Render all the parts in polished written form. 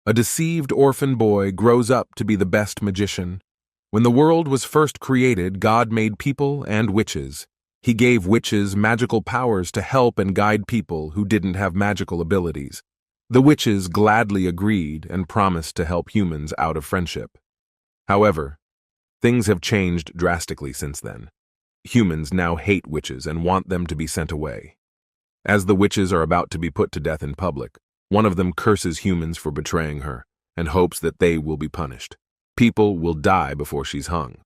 A deceived orphan boy grows up to be the best magician. When the world was first created, God made people and witches. He gave witches magical powers to help and guide people who didn't have magical abilities. The witches gladly agreed and promised to help humans out of friendship. However, things have changed drastically since then. Humans now hate witches and want them to be sent away. As the witches are about to be put to death in public, one of them curses humans for betraying her and hopes that they will be punished. People will die before she's hung.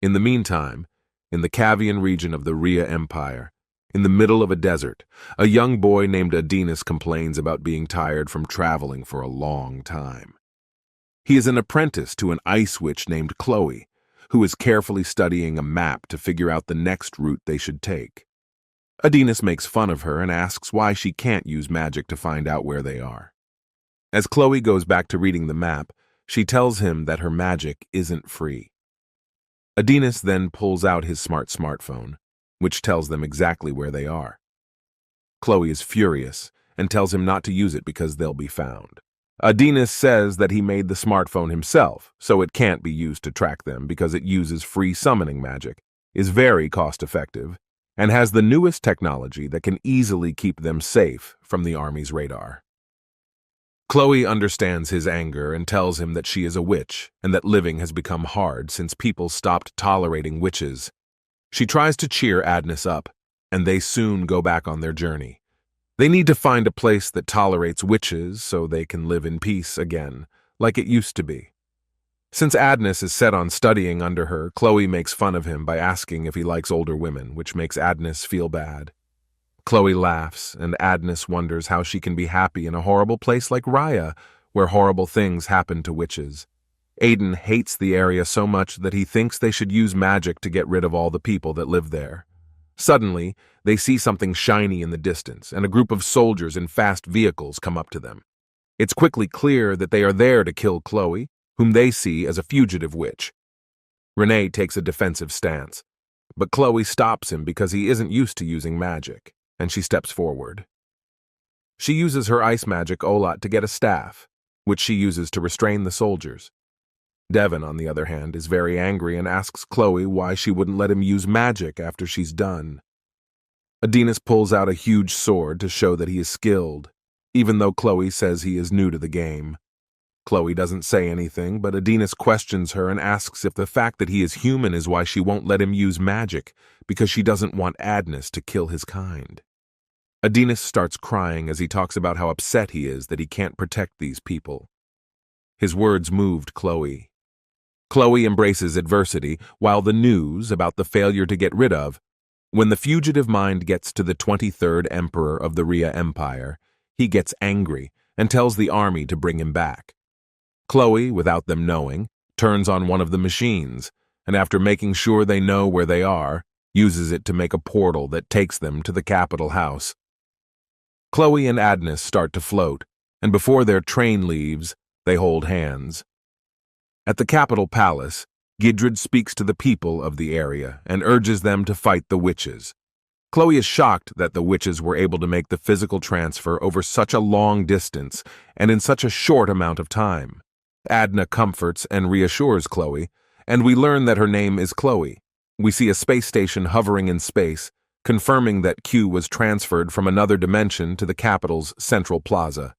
In the meantime, in the Cavian region of the Rhea Empire, in the middle of a desert, a young boy named Adinas complains about being tired from traveling for a long time. He is an apprentice to an ice witch named Chloe, who is carefully studying a map to figure out the next route they should take. Adinas makes fun of her and asks why she can't use magic to find out where they are. As Chloe goes back to reading the map, she tells him that her magic isn't free. Adinas then pulls out his smartphone, which tells them exactly where they are. Chloe is furious and tells him not to use it because they'll be found. Adinas says that he made the smartphone himself, so it can't be used to track them because it uses free summoning magic, is very cost-effective, and has the newest technology that can easily keep them safe from the army's radar. Chloe understands his anger and tells him that she is a witch and that living has become hard since people stopped tolerating witches. She tries to cheer Adnis up, and they soon go back on their journey. They need to find a place that tolerates witches so they can live in peace again, like it used to be. Since Adnis is set on studying under her, Chloe makes fun of him by asking if he likes older women, which makes Adnis feel bad. Chloe laughs, and Adnis wonders how she can be happy in a horrible place like Raya, where horrible things happen to witches. Aiden hates the area so much that he thinks they should use magic to get rid of all the people that live there. Suddenly, they see something shiny in the distance, and a group of soldiers in fast vehicles come up to them. It's quickly clear that they are there to kill Chloe, whom they see as a fugitive witch. Renee takes a defensive stance, but Chloe stops him because he isn't used to using magic, and she steps forward. She uses her ice magic Olat to get a staff, which she uses to restrain the soldiers. Devon, on the other hand, is very angry and asks Chloe why she wouldn't let him use magic after she's done. Adinas pulls out a huge sword to show that he is skilled, even though Chloe says he is new to the game. Chloe doesn't say anything, but Adinas questions her and asks if the fact that he is human is why she won't let him use magic, because she doesn't want Adnis to kill his kind. Adinas starts crying as he talks about how upset he is that he can't protect these people. His words moved Chloe. Chloe embraces adversity, while the news about the failure to get rid of. When the fugitive mind gets to the 23rd Emperor of the Rhea Empire, he gets angry and tells the army to bring him back. Chloe, without them knowing, turns on one of the machines, and after making sure they know where they are, uses it to make a portal that takes them to the capital house. Chloe and Adnis start to float, and before their train leaves, they hold hands. At the capital palace, Gidrid speaks to the people of the area and urges them to fight the witches. Chloe is shocked that the witches were able to make the physical transfer over such a long distance and in such a short amount of time. Adna comforts and reassures Chloe, and we learn that her name is Chloe. We see a space station hovering in space, confirming that Q was transferred from another dimension to the capital's central plaza.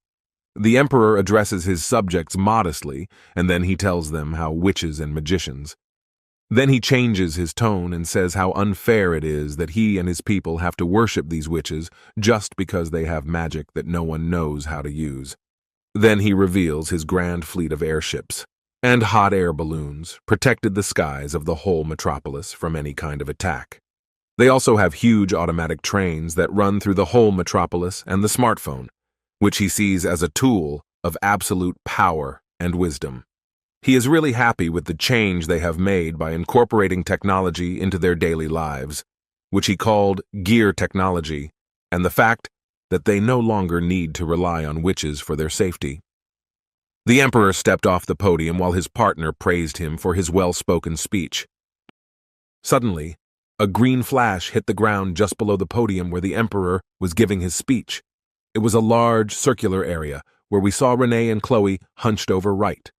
The Emperor addresses his subjects modestly, and then he tells them how witches and magicians. Then he changes his tone and says how unfair it is that he and his people have to worship these witches just because they have magic that no one knows how to use. Then he reveals his grand fleet of airships and hot air balloons protected the skies of the whole metropolis from any kind of attack. They also have huge automatic trains that run through the whole metropolis and the smartphone, which he sees as a tool of absolute power and wisdom. He is really happy with the change they have made by incorporating technology into their daily lives, which he called gear technology, and the fact that they no longer need to rely on witches for their safety. The Emperor stepped off the podium while his partner praised him for his well-spoken speech. Suddenly, a green flash hit the ground just below the podium where the Emperor was giving his speech. It was a large, circular area where we saw Renee and Chloe hunched over right.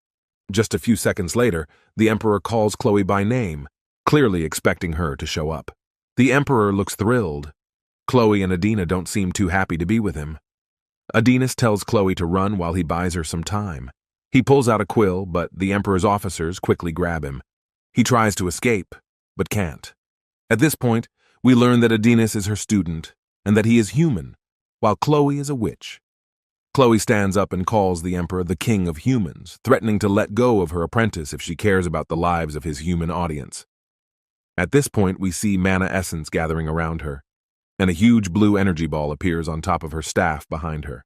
Just a few seconds later, the Emperor calls Chloe by name, clearly expecting her to show up. The Emperor looks thrilled. Chloe and Adina don't seem too happy to be with him. Adinas tells Chloe to run while he buys her some time. He pulls out a quill, but the Emperor's officers quickly grab him. He tries to escape, but can't. At this point, we learn that Adinas is her student, and that he is human, while Chloe is a witch. Chloe stands up and calls the Emperor the King of Humans, threatening to let go of her apprentice if she cares about the lives of his human audience. At this point, we see mana essence gathering around her, and a huge blue energy ball appears on top of her staff behind her.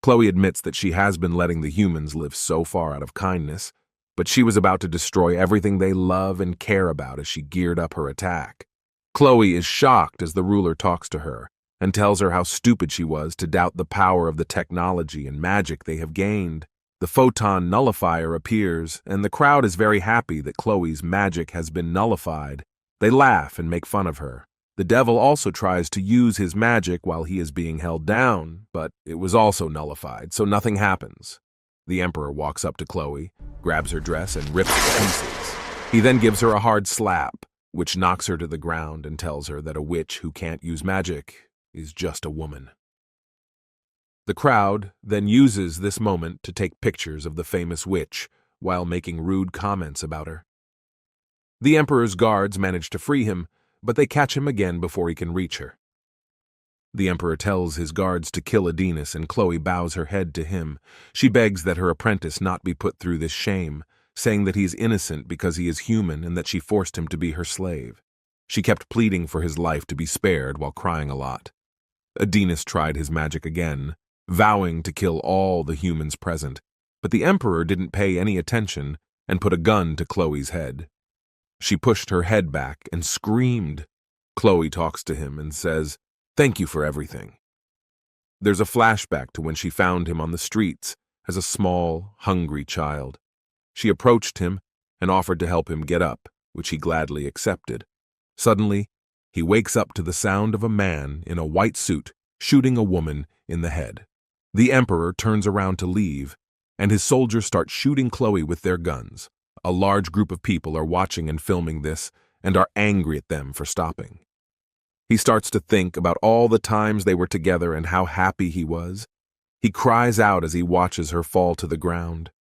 Chloe admits that she has been letting the humans live so far out of kindness, but she was about to destroy everything they love and care about as she geared up her attack. Chloe is shocked as the ruler talks to her and tells her how stupid she was to doubt the power of the technology and magic they have gained. The photon nullifier appears, and the crowd is very happy that Chloe's magic has been nullified. They laugh and make fun of her. The devil also tries to use his magic while he is being held down, but it was also nullified, so nothing happens. The Emperor walks up to Chloe, grabs her dress, and rips it to pieces. He then gives her a hard slap, which knocks her to the ground and tells her that a witch who can't use magic is just a woman. The crowd then uses this moment to take pictures of the famous witch while making rude comments about her. The Emperor's guards manage to free him, but they catch him again before he can reach her. The Emperor tells his guards to kill Adinas, and Chloe bows her head to him. She begs that her apprentice not be put through this shame, saying that he is innocent because he is human and that she forced him to be her slave. She kept pleading for his life to be spared while crying a lot. Adinas tried his magic again, vowing to kill all the humans present, but the Emperor didn't pay any attention and put a gun to Chloe's head. She pushed her head back and screamed. Chloe talks to him and says, "Thank you for everything." There's a flashback to when she found him on the streets as a small, hungry child. She approached him and offered to help him get up, which he gladly accepted. Suddenly, he wakes up to the sound of a man in a white suit shooting a woman in the head. The Emperor turns around to leave, and his soldiers start shooting Chloe with their guns. A large group of people are watching and filming this and are angry at them for stopping. He starts to think about all the times they were together and how happy he was. He cries out as he watches her fall to the ground.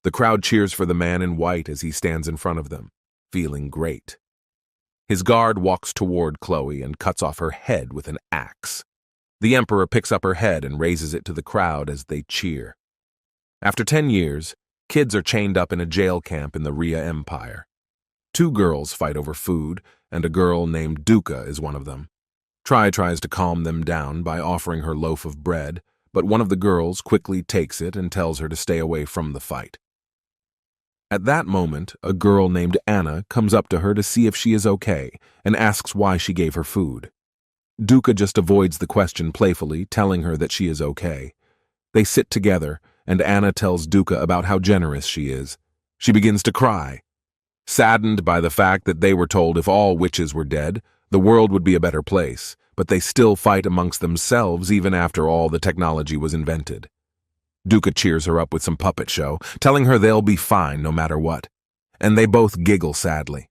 The crowd cheers for the man in white as he stands in front of them, feeling great. His guard walks toward Chloe and cuts off her head with an axe. The Emperor picks up her head and raises it to the crowd as they cheer. After 10 years, kids are chained up in a jail camp in the Rhea Empire. 2 girls fight over food, and a girl named Duca is one of them. Tries to calm them down by offering her loaf of bread, but one of the girls quickly takes it and tells her to stay away from the fight. At that moment, a girl named Anna comes up to her to see if she is okay and asks why she gave her food. Duca just avoids the question playfully, telling her that she is okay. They sit together, and Anna tells Duca about how generous she is. She begins to cry. Saddened by the fact that they were told if all witches were dead, the world would be a better place, but they still fight amongst themselves even after all the technology was invented. Duca cheers her up with some puppet show, telling her they'll be fine no matter what, and they both giggle sadly.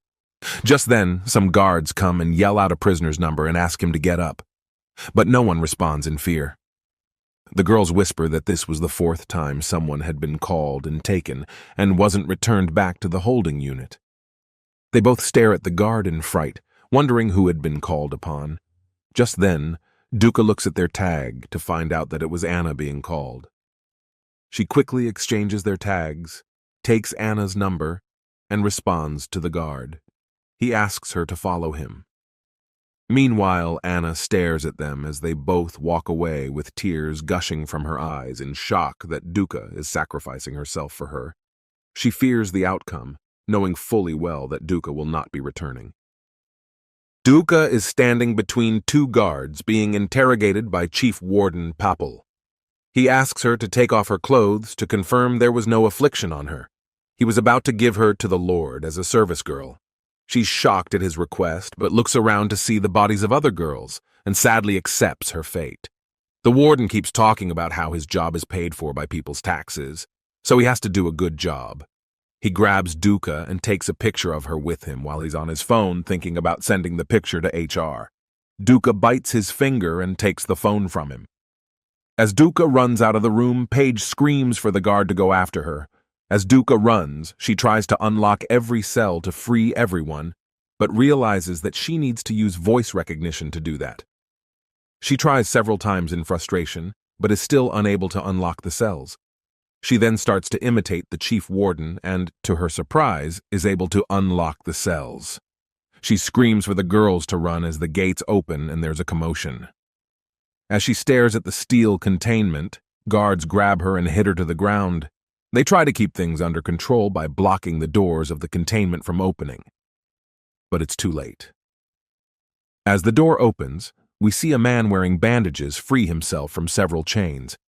Just then, some guards come and yell out a prisoner's number and ask him to get up, but no one responds in fear. The girls whisper that this was the 4th time someone had been called and taken and wasn't returned back to the holding unit. They both stare at the guard in fright, wondering who had been called upon. Just then, Duca looks at their tag to find out that it was Anna being called. She quickly exchanges their tags, takes Anna's number, and responds to the guard. He asks her to follow him. Meanwhile, Anna stares at them as they both walk away with tears gushing from her eyes in shock that Duca is sacrificing herself for her. She fears the outcome, knowing fully well that Duca will not be returning. Duca is standing between 2 guards being interrogated by Chief Warden Papal. He asks her to take off her clothes to confirm there was no affliction on her. He was about to give her to the Lord as a service girl. She's shocked at his request, but looks around to see the bodies of other girls and sadly accepts her fate. The warden keeps talking about how his job is paid for by people's taxes, so he has to do a good job. He grabs Duca and takes a picture of her with him while he's on his phone thinking about sending the picture to HR. Duca bites his finger and takes the phone from him. As Duca runs out of the room, Paige screams for the guard to go after her. As Duca runs, she tries to unlock every cell to free everyone, but realizes that she needs to use voice recognition to do that. She tries several times in frustration, but is still unable to unlock the cells. She then starts to imitate the chief warden and, to her surprise, is able to unlock the cells. She screams for the girls to run as the gates open and there's a commotion. As she stares at the steel containment, guards grab her and hit her to the ground. They try to keep things under control by blocking the doors of the containment from opening. But it's too late. As the door opens, we see a man wearing bandages free himself from several chains.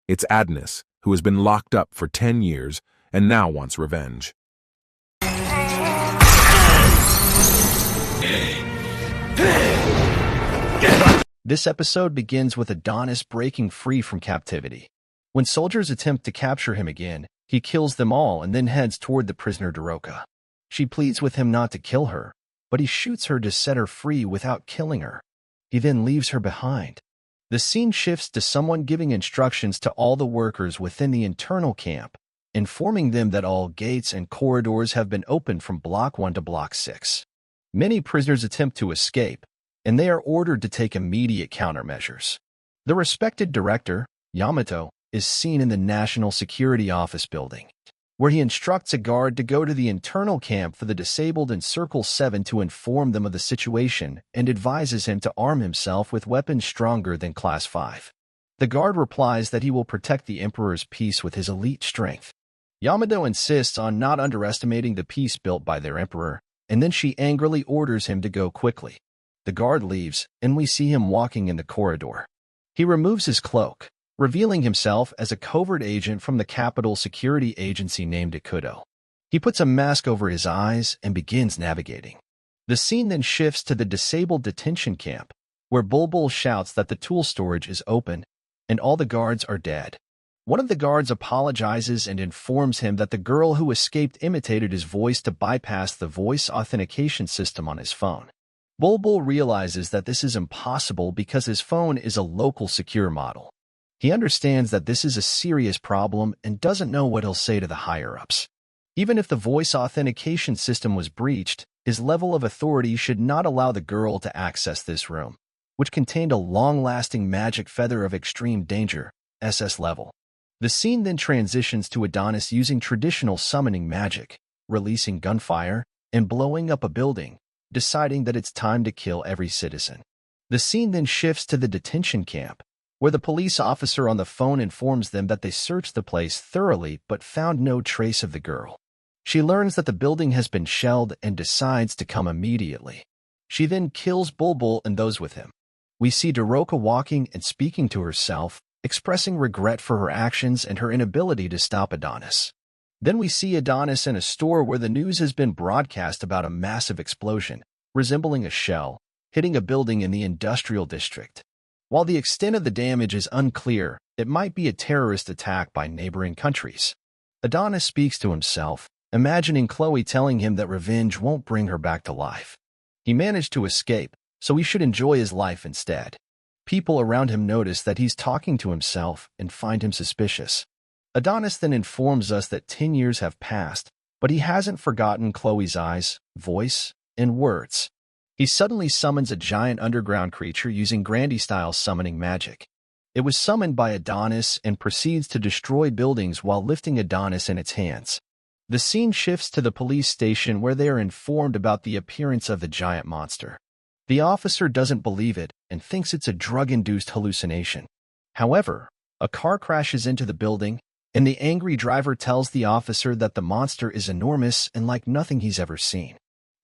It's Adnis, who has been locked up for 10 years and now wants revenge. This episode begins with Adonis breaking free from captivity. When soldiers attempt to capture him again, he kills them all and then heads toward the prisoner Doroka. She pleads with him not to kill her, but he shoots her to set her free without killing her. He then leaves her behind. The scene shifts to someone giving instructions to all the workers within the internal camp, informing them that all gates and corridors have been opened from Block 1 to Block 6. Many prisoners attempt to escape, and they are ordered to take immediate countermeasures. The respected director, Yamato, is seen in the National Security Office building, where he instructs a guard to go to the internal camp for the disabled in Circle 7 to inform them of the situation and advises him to arm himself with weapons stronger than Class 5. The guard replies that he will protect the Emperor's peace with his elite strength. Yamato insists on not underestimating the peace built by their Emperor, and then she angrily orders him to go quickly. The guard leaves, and we see him walking in the corridor. He removes his cloak, revealing himself as a covert agent from the capital security agency named Ikudo. He puts a mask over his eyes and begins navigating. The scene then shifts to the disabled detention camp, where Bulbul shouts that the tool storage is open and all the guards are dead. One of the guards apologizes and informs him that the girl who escaped imitated his voice to bypass the voice authentication system on his phone. Bulbul realizes that this is impossible because his phone is a local secure model. He understands that this is a serious problem and doesn't know what he'll say to the higher-ups. Even if the voice authentication system was breached, his level of authority should not allow the girl to access this room, which contained a long-lasting magic feather of extreme danger, SS level. The scene then transitions to Adonis using traditional summoning magic, releasing gunfire, and blowing up a building, deciding that it's time to kill every citizen. The scene then shifts to the detention camp, where the police officer on the phone informs them that they searched the place thoroughly but found no trace of the girl. She learns that the building has been shelled and decides to come immediately. She then kills Bulbul and those with him. We see Doroka walking and speaking to herself, expressing regret for her actions and her inability to stop Adonis. Then we see Adonis in a store where the news has been broadcast about a massive explosion, resembling a shell, hitting a building in the industrial district. While the extent of the damage is unclear, it might be a terrorist attack by neighboring countries. Adonis speaks to himself, imagining Chloe telling him that revenge won't bring her back to life. He managed to escape, so he should enjoy his life instead. People around him notice that he's talking to himself and find him suspicious. Adonis then informs us that 10 years have passed, but he hasn't forgotten Chloe's eyes, voice, and words. He suddenly summons a giant underground creature using Grandy-style summoning magic. It was summoned by Adonis and proceeds to destroy buildings while lifting Adonis in its hands. The scene shifts to the police station where they are informed about the appearance of the giant monster. The officer doesn't believe it and thinks it's a drug-induced hallucination. However, a car crashes into the building, and the angry driver tells the officer that the monster is enormous and like nothing he's ever seen.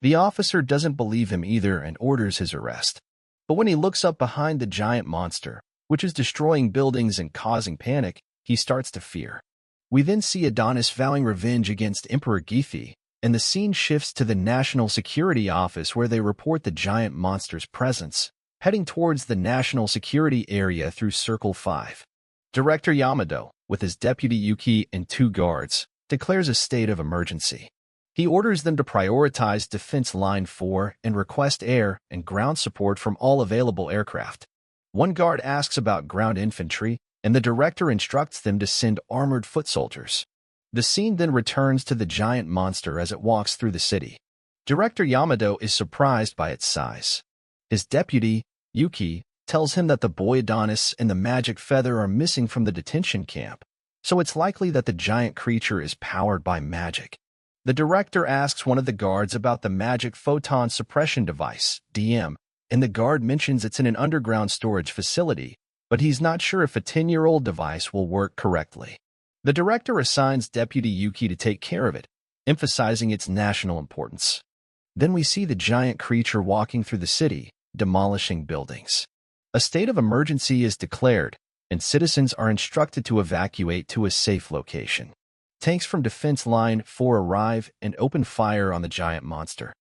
The officer doesn't believe him either and orders his arrest. But when he looks up behind the giant monster, which is destroying buildings and causing panic, he starts to fear. We then see Adonis vowing revenge against Emperor Githi, and the scene shifts to the National Security Office where they report the giant monster's presence, heading towards the national security area through Circle 5. Director Yamado, with his deputy Yuki and 2 guards, declares a state of emergency. He orders them to prioritize Defense Line 4 and request air and ground support from all available aircraft. One guard asks about ground infantry, and the director instructs them to send armored foot soldiers. The scene then returns to the giant monster as it walks through the city. Director Yamado is surprised by its size. His deputy, Yuki, tells him that the boy Adonis and the magic feather are missing from the detention camp, so it's likely that the giant creature is powered by magic. The director asks one of the guards about the magic photon suppression device, DM, and the guard mentions it's in an underground storage facility, but he's not sure if a 10-year-old device will work correctly. The director assigns Deputy Yuki to take care of it, emphasizing its national importance. Then we see the giant creature walking through the city, demolishing buildings. A state of emergency is declared, and citizens are instructed to evacuate to a safe location. Tanks from Defense Line 4 arrive and open fire on the giant monster.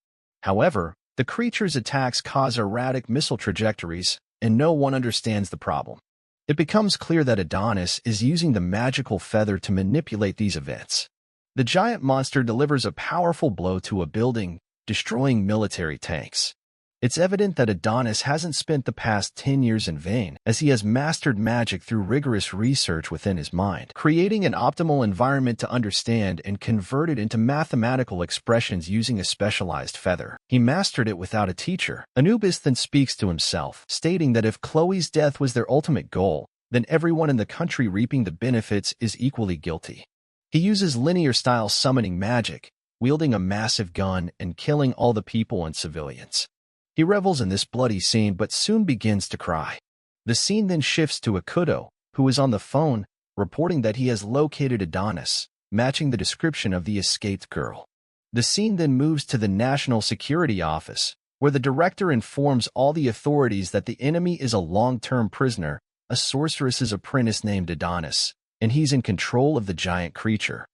However, the creature's attacks cause erratic missile trajectories, and no one understands the problem. It becomes clear that Adonis is using the magical feather to manipulate these events. The giant monster delivers a powerful blow to a building, destroying military tanks. It's evident that Adonis hasn't spent the past 10 years in vain, as he has mastered magic through rigorous research within his mind, creating an optimal environment to understand and convert it into mathematical expressions using a specialized feather. He mastered it without a teacher. Anubis then speaks to himself, stating that if Chloe's death was their ultimate goal, then everyone in the country reaping the benefits is equally guilty. He uses linear-style summoning magic, wielding a massive gun and killing all the people and civilians. He revels in this bloody scene but soon begins to cry. The scene then shifts to Oukoku, who is on the phone, reporting that he has located Adonis, matching the description of the escaped girl. The scene then moves to the National Security Office, where the director informs all the authorities that the enemy is a long-term prisoner, a sorceress's apprentice named Adonis, and he's in control of the giant creature.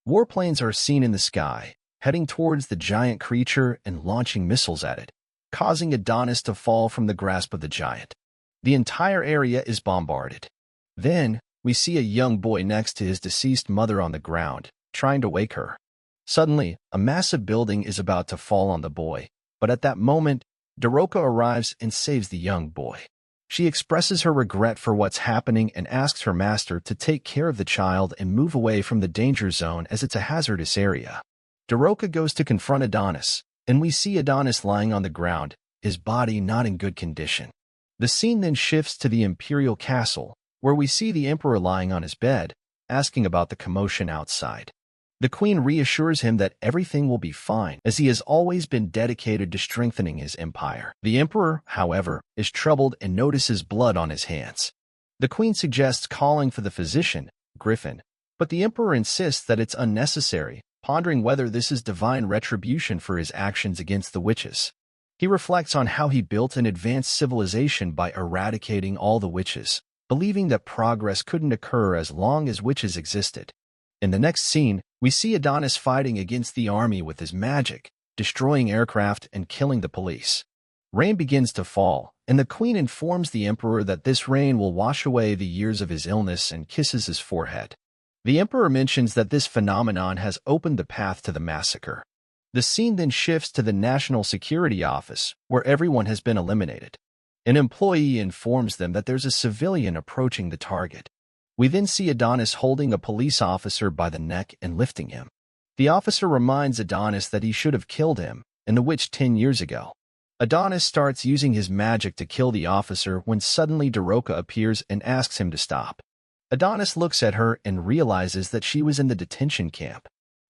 Warplanes are seen in the sky, heading towards the giant creature and launching missiles at it, causing Adonis to fall from the grasp of the giant. The entire area is bombarded. Then, we see a young boy next to his deceased mother on the ground, trying to wake her. Suddenly, a massive building is about to fall on the boy, but at that moment, Daroka arrives and saves the young boy. She expresses her regret for what's happening and asks her master to take care of the child and move away from the danger zone as it's a hazardous area. Daroka goes to confront Adonis, and we see Adonis lying on the ground, his body not in good condition. The scene then shifts to the Imperial Castle, where we see the Emperor lying on his bed, asking about the commotion outside. The Queen reassures him that everything will be fine, as he has always been dedicated to strengthening his empire. The Emperor, however, is troubled and notices blood on his hands. The Queen suggests calling for the physician, Griffin, but the Emperor insists that it's unnecessary, pondering whether this is divine retribution for his actions against the witches. He reflects on how he built an advanced civilization by eradicating all the witches, believing that progress couldn't occur as long as witches existed. In the next scene, we see Adonis fighting against the army with his magic, destroying aircraft and killing the police. Rain begins to fall, and the Queen informs the Emperor that this rain will wash away the years of his illness and kisses his forehead. The Emperor mentions that this phenomenon has opened the path to the massacre. The scene then shifts to the National Security Office, where everyone has been eliminated. An employee informs them that there's a civilian approaching the target. We then see Adonis holding a police officer by the neck and lifting him. The officer reminds Adonis that he should have killed him, and the witch 10 years ago. Adonis starts using his magic to kill the officer when suddenly Daroka appears and asks him to stop. Adonis looks at her and realizes that she was in the detention camp.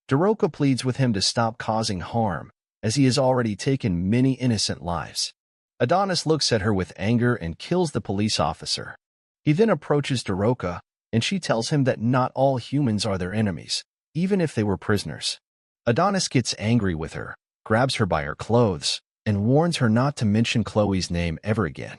Daroka pleads with him to stop causing harm, as he has already taken many innocent lives. Adonis looks at her with anger and kills the police officer. He then approaches Daroka, and she tells him that not all humans are their enemies, even if they were prisoners. Adonis gets angry with her, grabs her by her clothes, and warns her not to mention Chloe's name ever again.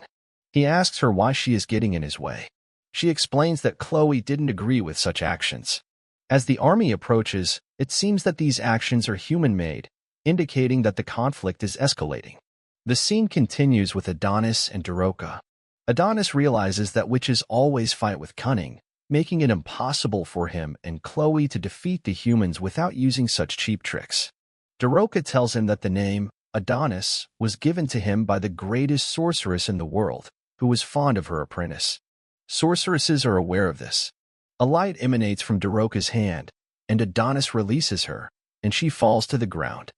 He asks her why she is getting in his way. She explains that Chloe didn't agree with such actions. As the army approaches, it seems that these actions are human-made, indicating that the conflict is escalating. The scene continues with Adonis and Daroka. Adonis realizes that witches always fight with cunning, making it impossible for him and Chloe to defeat the humans without using such cheap tricks. Daroka tells him that the name Adonis was given to him by the greatest sorceress in the world, who was fond of her apprentice. Sorceresses are aware of this. A light emanates from Daroka's hand, and Adonis releases her, and she falls to the ground.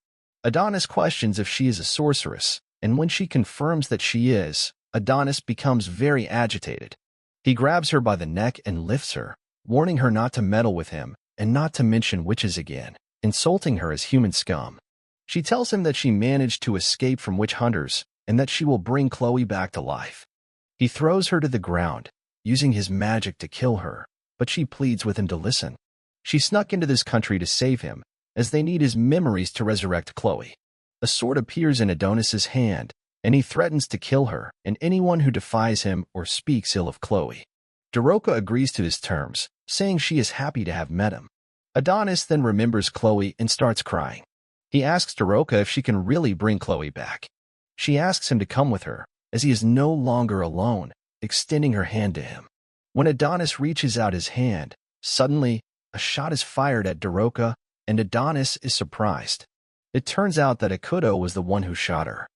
Adonis questions if she is a sorceress, and when she confirms that she is, Adonis becomes very agitated. He grabs her by the neck and lifts her, warning her not to meddle with him and not to mention witches again, insulting her as human scum. She tells him that she managed to escape from witch hunters and that she will bring Chloe back to life. He throws her to the ground, using his magic to kill her, but she pleads with him to listen. She snuck into this country to save him, as they need his memories to resurrect Chloe. A sword appears in Adonis's hand, and he threatens to kill her and anyone who defies him or speaks ill of Chloe. Daroka agrees to his terms, saying she is happy to have met him. Adonis then remembers Chloe and starts crying. He asks Daroka if she can really bring Chloe back. She asks him to come with her, as he is no longer alone, extending her hand to him. When Adonis reaches out his hand, suddenly, a shot is fired at Daroka, and Adonis is surprised. It turns out that Oukoku was the one who shot her.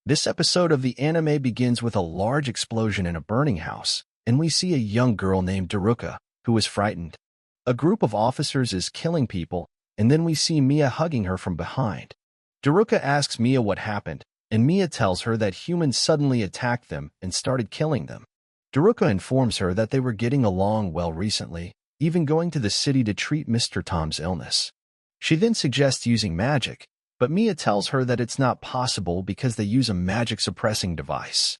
This episode of the anime begins with a large explosion in a burning house, and we see a young girl named Daroka, who is frightened. A group of officers is killing people, and then we see Mia hugging her from behind. Daroka asks Mia what happened, and Mia tells her that humans suddenly attacked them and started killing them. Daroka informs her that they were getting along well recently, even going to the city to treat Mr. Tom's illness. She then suggests using magic, but Mia tells her that it's not possible because they use a magic-suppressing device.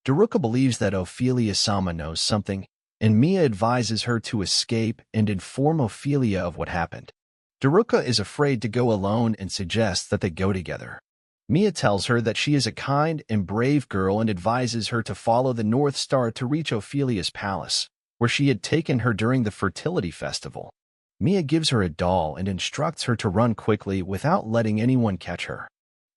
Daroka believes that Ophelia-sama knows something, and Mia advises her to escape and inform Ophelia of what happened. Daroka is afraid to go alone and suggests that they go together. Mia tells her that she is a kind and brave girl and advises her to follow the North Star to reach Ophelia's palace, where she had taken her during the fertility festival. Mia gives her a doll and instructs her to run quickly without letting anyone catch her.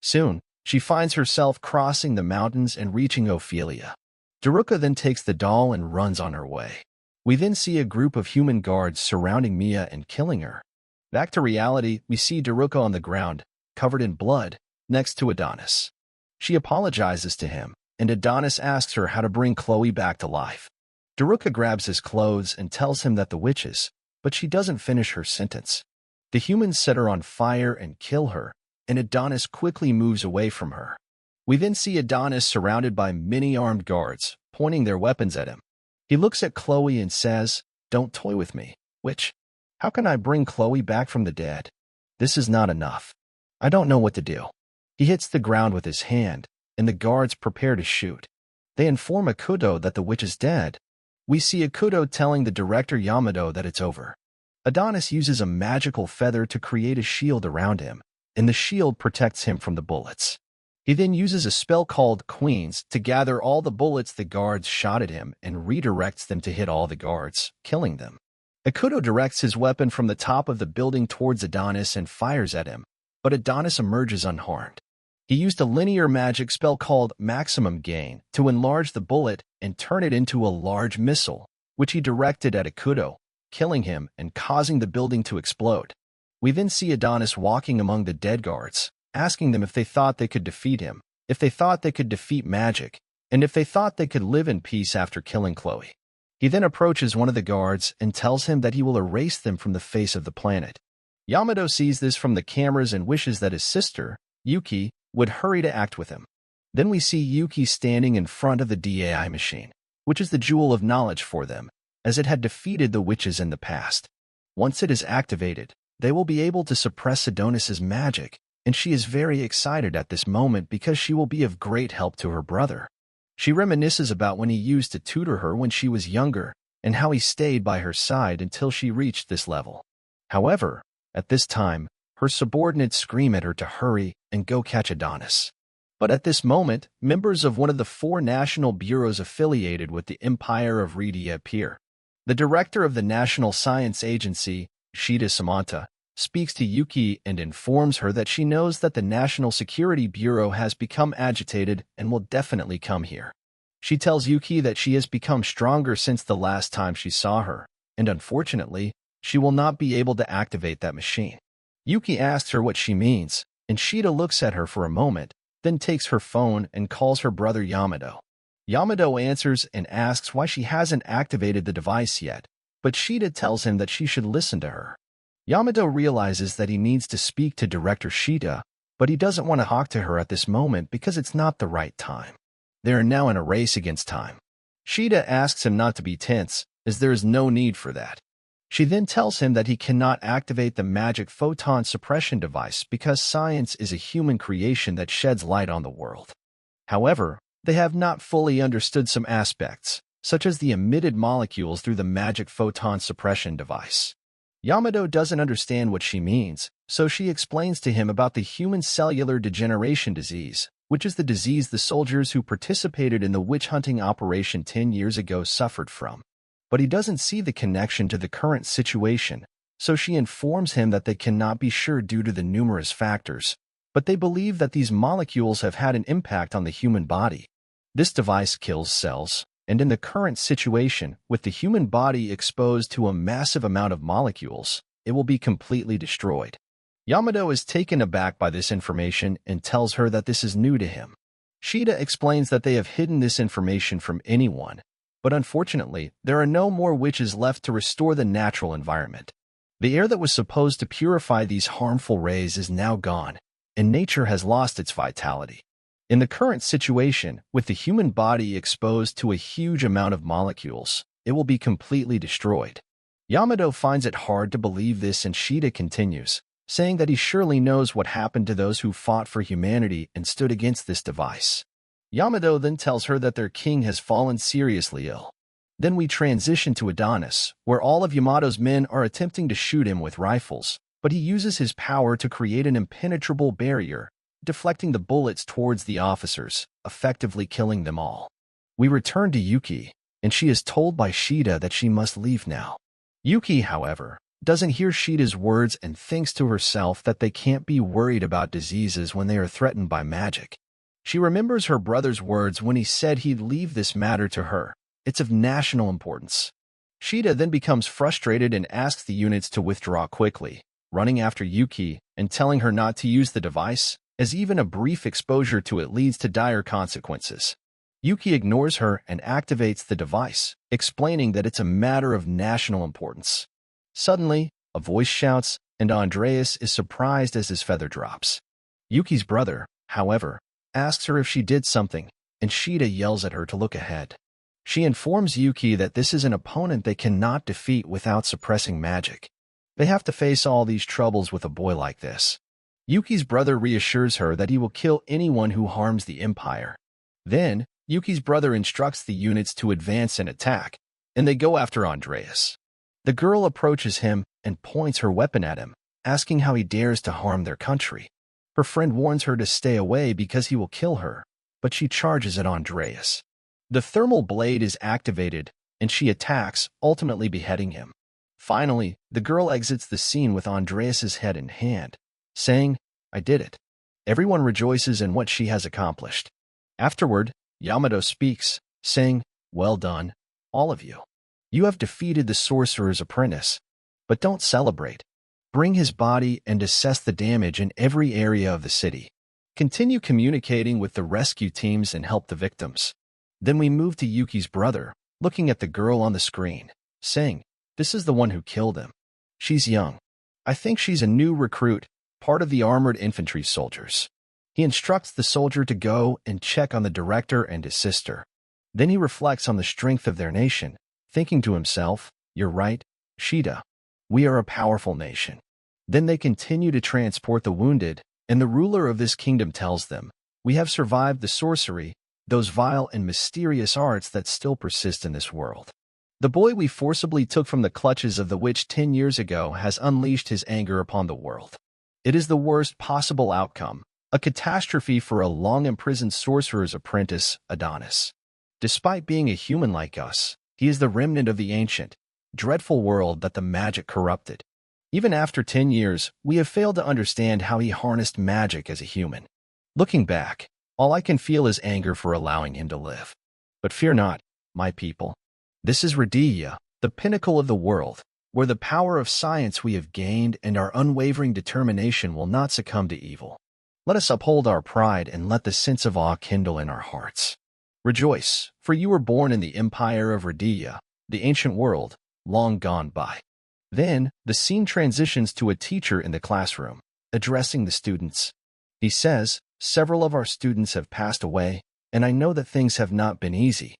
Soon, she finds herself crossing the mountains and reaching Ophelia. Daroka then takes the doll and runs on her way. We then see a group of human guards surrounding Mia and killing her. Back to reality, we see Daroka on the ground, covered in blood, next to Adonis. She apologizes to him, and Adonis asks her how to bring Chloe back to life. Daroka grabs his clothes and tells him that the witches, but she doesn't finish her sentence. The humans set her on fire and kill her, and Adonis quickly moves away from her. We then see Adonis surrounded by many armed guards, pointing their weapons at him. He looks at Chloe and says, "Don't toy with me, witch. How can I bring Chloe back from the dead? This is not enough. I don't know what to do." He hits the ground with his hand, and the guards prepare to shoot. They inform Oukoku that the witch is dead. We see Oukoku telling the director Yamato that it's over. Adonis uses a magical feather to create a shield around him, and the shield protects him from the bullets. He then uses a spell called Queens to gather all the bullets the guards shot at him and redirects them to hit all the guards, killing them. Oukoku directs his weapon from the top of the building towards Adonis and fires at him, but Adonis emerges unharmed. He used a linear magic spell called Maximum Gain to enlarge the bullet and turn it into a large missile, which he directed at Oukoku, killing him and causing the building to explode. We then see Adonis walking among the dead guards, asking them if they thought they could defeat him, if they thought they could defeat magic, and if they thought they could live in peace after killing Chloe. He then approaches one of the guards and tells him that he will erase them from the face of the planet. Yamato sees this from the cameras and wishes that his sister, Yuki, would hurry to act with him. Then we see Yuki standing in front of the DAI machine, which is the jewel of knowledge for them, as it had defeated the witches in the past. Once it is activated, they will be able to suppress Adonis's magic, and she is very excited at this moment because she will be of great help to her brother. She reminisces about when he used to tutor her when she was younger, and how he stayed by her side until she reached this level. However, at this time, her subordinates scream at her to hurry and go catch Adonis. But at this moment, members of one of the 4 national bureaus affiliated with the Empire of Redia appear. The director of the National Science Agency, Shida Samanta, speaks to Yuki and informs her that she knows that the National Security Bureau has become agitated and will definitely come here. She tells Yuki that she has become stronger since the last time she saw her, and unfortunately, she will not be able to activate that machine. Yuki asks her what she means, and Shida looks at her for a moment, then takes her phone and calls her brother Yamato. Yamato answers and asks why she hasn't activated the device yet, but Shida tells him that she should listen to her. Yamato realizes that he needs to speak to Director Shida, but he doesn't want to talk to her at this moment because it's not the right time. They are now in a race against time. Shida asks him not to be tense, as there is no need for that. She then tells him that he cannot activate the magic photon suppression device because science is a human creation that sheds light on the world. However, they have not fully understood some aspects, such as the emitted molecules through the magic photon suppression device. Yamato doesn't understand what she means, so she explains to him about the human cellular degeneration disease, which is the disease the soldiers who participated in the witch-hunting operation 10 years ago suffered from. But he doesn't see the connection to the current situation, so she informs him that they cannot be sure due to the numerous factors, but they believe that these molecules have had an impact on the human body. This device kills cells, and in the current situation, with the human body exposed to a massive amount of molecules, it will be completely destroyed. Yamato is taken aback by this information and tells her that this is new to him. Shida explains that they have hidden this information from anyone, but unfortunately, there are no more witches left to restore the natural environment. The air that was supposed to purify these harmful rays is now gone, and nature has lost its vitality. In the current situation, with the human body exposed to a huge amount of molecules, it will be completely destroyed. Yamato finds it hard to believe this, and Shida continues, saying that he surely knows what happened to those who fought for humanity and stood against this device. Yamato then tells her that their king has fallen seriously ill. Then we transition to Adonis, where all of Yamato's men are attempting to shoot him with rifles, but he uses his power to create an impenetrable barrier, deflecting the bullets towards the officers, effectively killing them all. We return to Yuki, and she is told by Shida that she must leave now. Yuki, however, doesn't hear Shida's words and thinks to herself that they can't be worried about diseases when they are threatened by magic. She remembers her brother's words when he said he'd leave this matter to her. It's of national importance. Shida then becomes frustrated and asks the units to withdraw quickly, running after Yuki and telling her not to use the device, as even a brief exposure to it leads to dire consequences. Yuki ignores her and activates the device, explaining that it's a matter of national importance. Suddenly, a voice shouts, and Andreas is surprised as his feather drops. Yuki's brother, however, asks her if she did something, and Shida yells at her to look ahead. She informs Yuki that this is an opponent they cannot defeat without suppressing magic. They have to face all these troubles with a boy like this. Yuki's brother reassures her that he will kill anyone who harms the Empire. Then, Yuki's brother instructs the units to advance and attack, and they go after Andreas. The girl approaches him and points her weapon at him, asking how he dares to harm their country. Her friend warns her to stay away because he will kill her, but she charges at Andreas. The thermal blade is activated, and she attacks, ultimately beheading him. Finally, the girl exits the scene with Andreas's head in hand, saying, "I did it." Everyone rejoices in what she has accomplished. Afterward, Yamato speaks, saying, "Well done, all of you. You have defeated the sorcerer's apprentice. But don't celebrate. Bring his body and assess the damage in every area of the city. Continue communicating with the rescue teams and help the victims." Then we move to Yuki's brother, looking at the girl on the screen, saying, "This is the one who killed him. She's young. I think she's a new recruit, part of the armored infantry soldiers." He instructs the soldier to go and check on the director and his sister. Then he reflects on the strength of their nation, thinking to himself, "You're right, Shida. We are a powerful nation." Then they continue to transport the wounded, and the ruler of this kingdom tells them, "We have survived the sorcery, those vile and mysterious arts that still persist in this world. The boy we forcibly took from the clutches of the witch 10 years ago has unleashed his anger upon the world. It is the worst possible outcome, a catastrophe for a long-imprisoned sorcerer's apprentice, Adonis. Despite being a human like us, he is the remnant of the ancient, dreadful world that the magic corrupted. Even after 10 years, we have failed to understand how he harnessed magic as a human. Looking back, all I can feel is anger for allowing him to live. But fear not, my people. This is Radia, the pinnacle of the world, where the power of science we have gained and our unwavering determination will not succumb to evil. Let us uphold our pride and let the sense of awe kindle in our hearts. Rejoice, for you were born in the empire of Radia, the ancient world, long gone by. Then, the scene transitions to a teacher in the classroom, addressing the students. He says, "Several of our students have passed away, and I know that things have not been easy.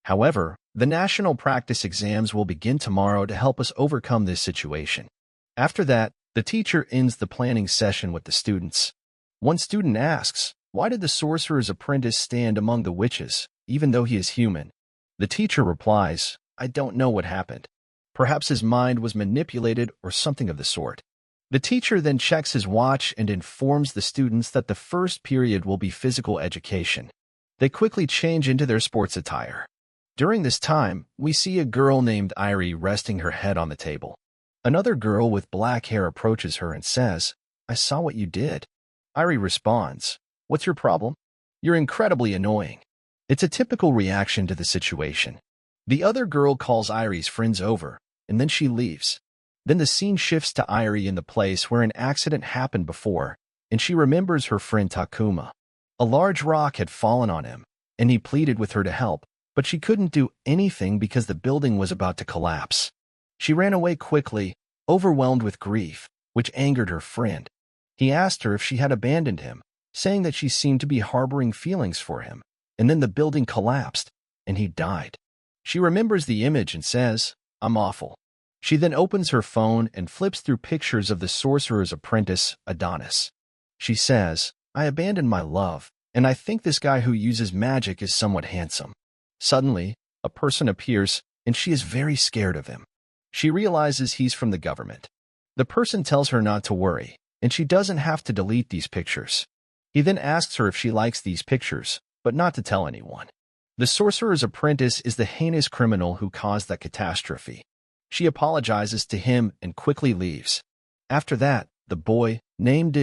However, the national practice exams will begin tomorrow to help us overcome this situation." After that, the teacher ends the planning session with the students. One student asks, "Why did the sorcerer's apprentice stand among the witches, even though he is human?" The teacher replies, "I don't know what happened. Perhaps his mind was manipulated or something of the sort." The teacher then checks his watch and informs the students that the first period will be physical education. They quickly change into their sports attire. During this time, we see a girl named Irie resting her head on the table. Another girl with black hair approaches her and says, "I saw what you did." Irie responds, "What's your problem? You're incredibly annoying." It's a typical reaction to the situation. The other girl calls Irie's friends over, and then she leaves. Then the scene shifts to Irie in the place where an accident happened before, and she remembers her friend Takuma. A large rock had fallen on him, and he pleaded with her to help, but she couldn't do anything because the building was about to collapse. She ran away quickly, overwhelmed with grief, which angered her friend. He asked her if she had abandoned him, saying that she seemed to be harboring feelings for him, and then the building collapsed, and he died. She remembers the image and says, "I'm awful." She then opens her phone and flips through pictures of the sorcerer's apprentice, Adonis. She says, "I abandoned my love, and I think this guy who uses magic is somewhat handsome." Suddenly, a person appears, and she is very scared of him. She realizes he's from the government. The person tells her not to worry, and she doesn't have to delete these pictures. He then asks her if she likes these pictures, but not to tell anyone. The sorcerer's apprentice is the heinous criminal who caused that catastrophe. She apologizes to him and quickly leaves. After that, the boy, named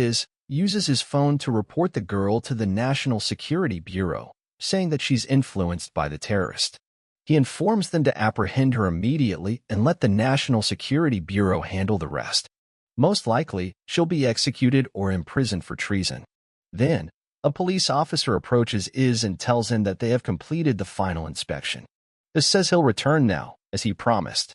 uses his phone to report the girl to the National Security Bureau, saying that she's influenced by the terrorist. He informs them to apprehend her immediately and let the National Security Bureau handle the rest. Most likely, she'll be executed or imprisoned for treason. Then, a police officer approaches and tells him that they have completed the final inspection. This says he'll return now, as he promised.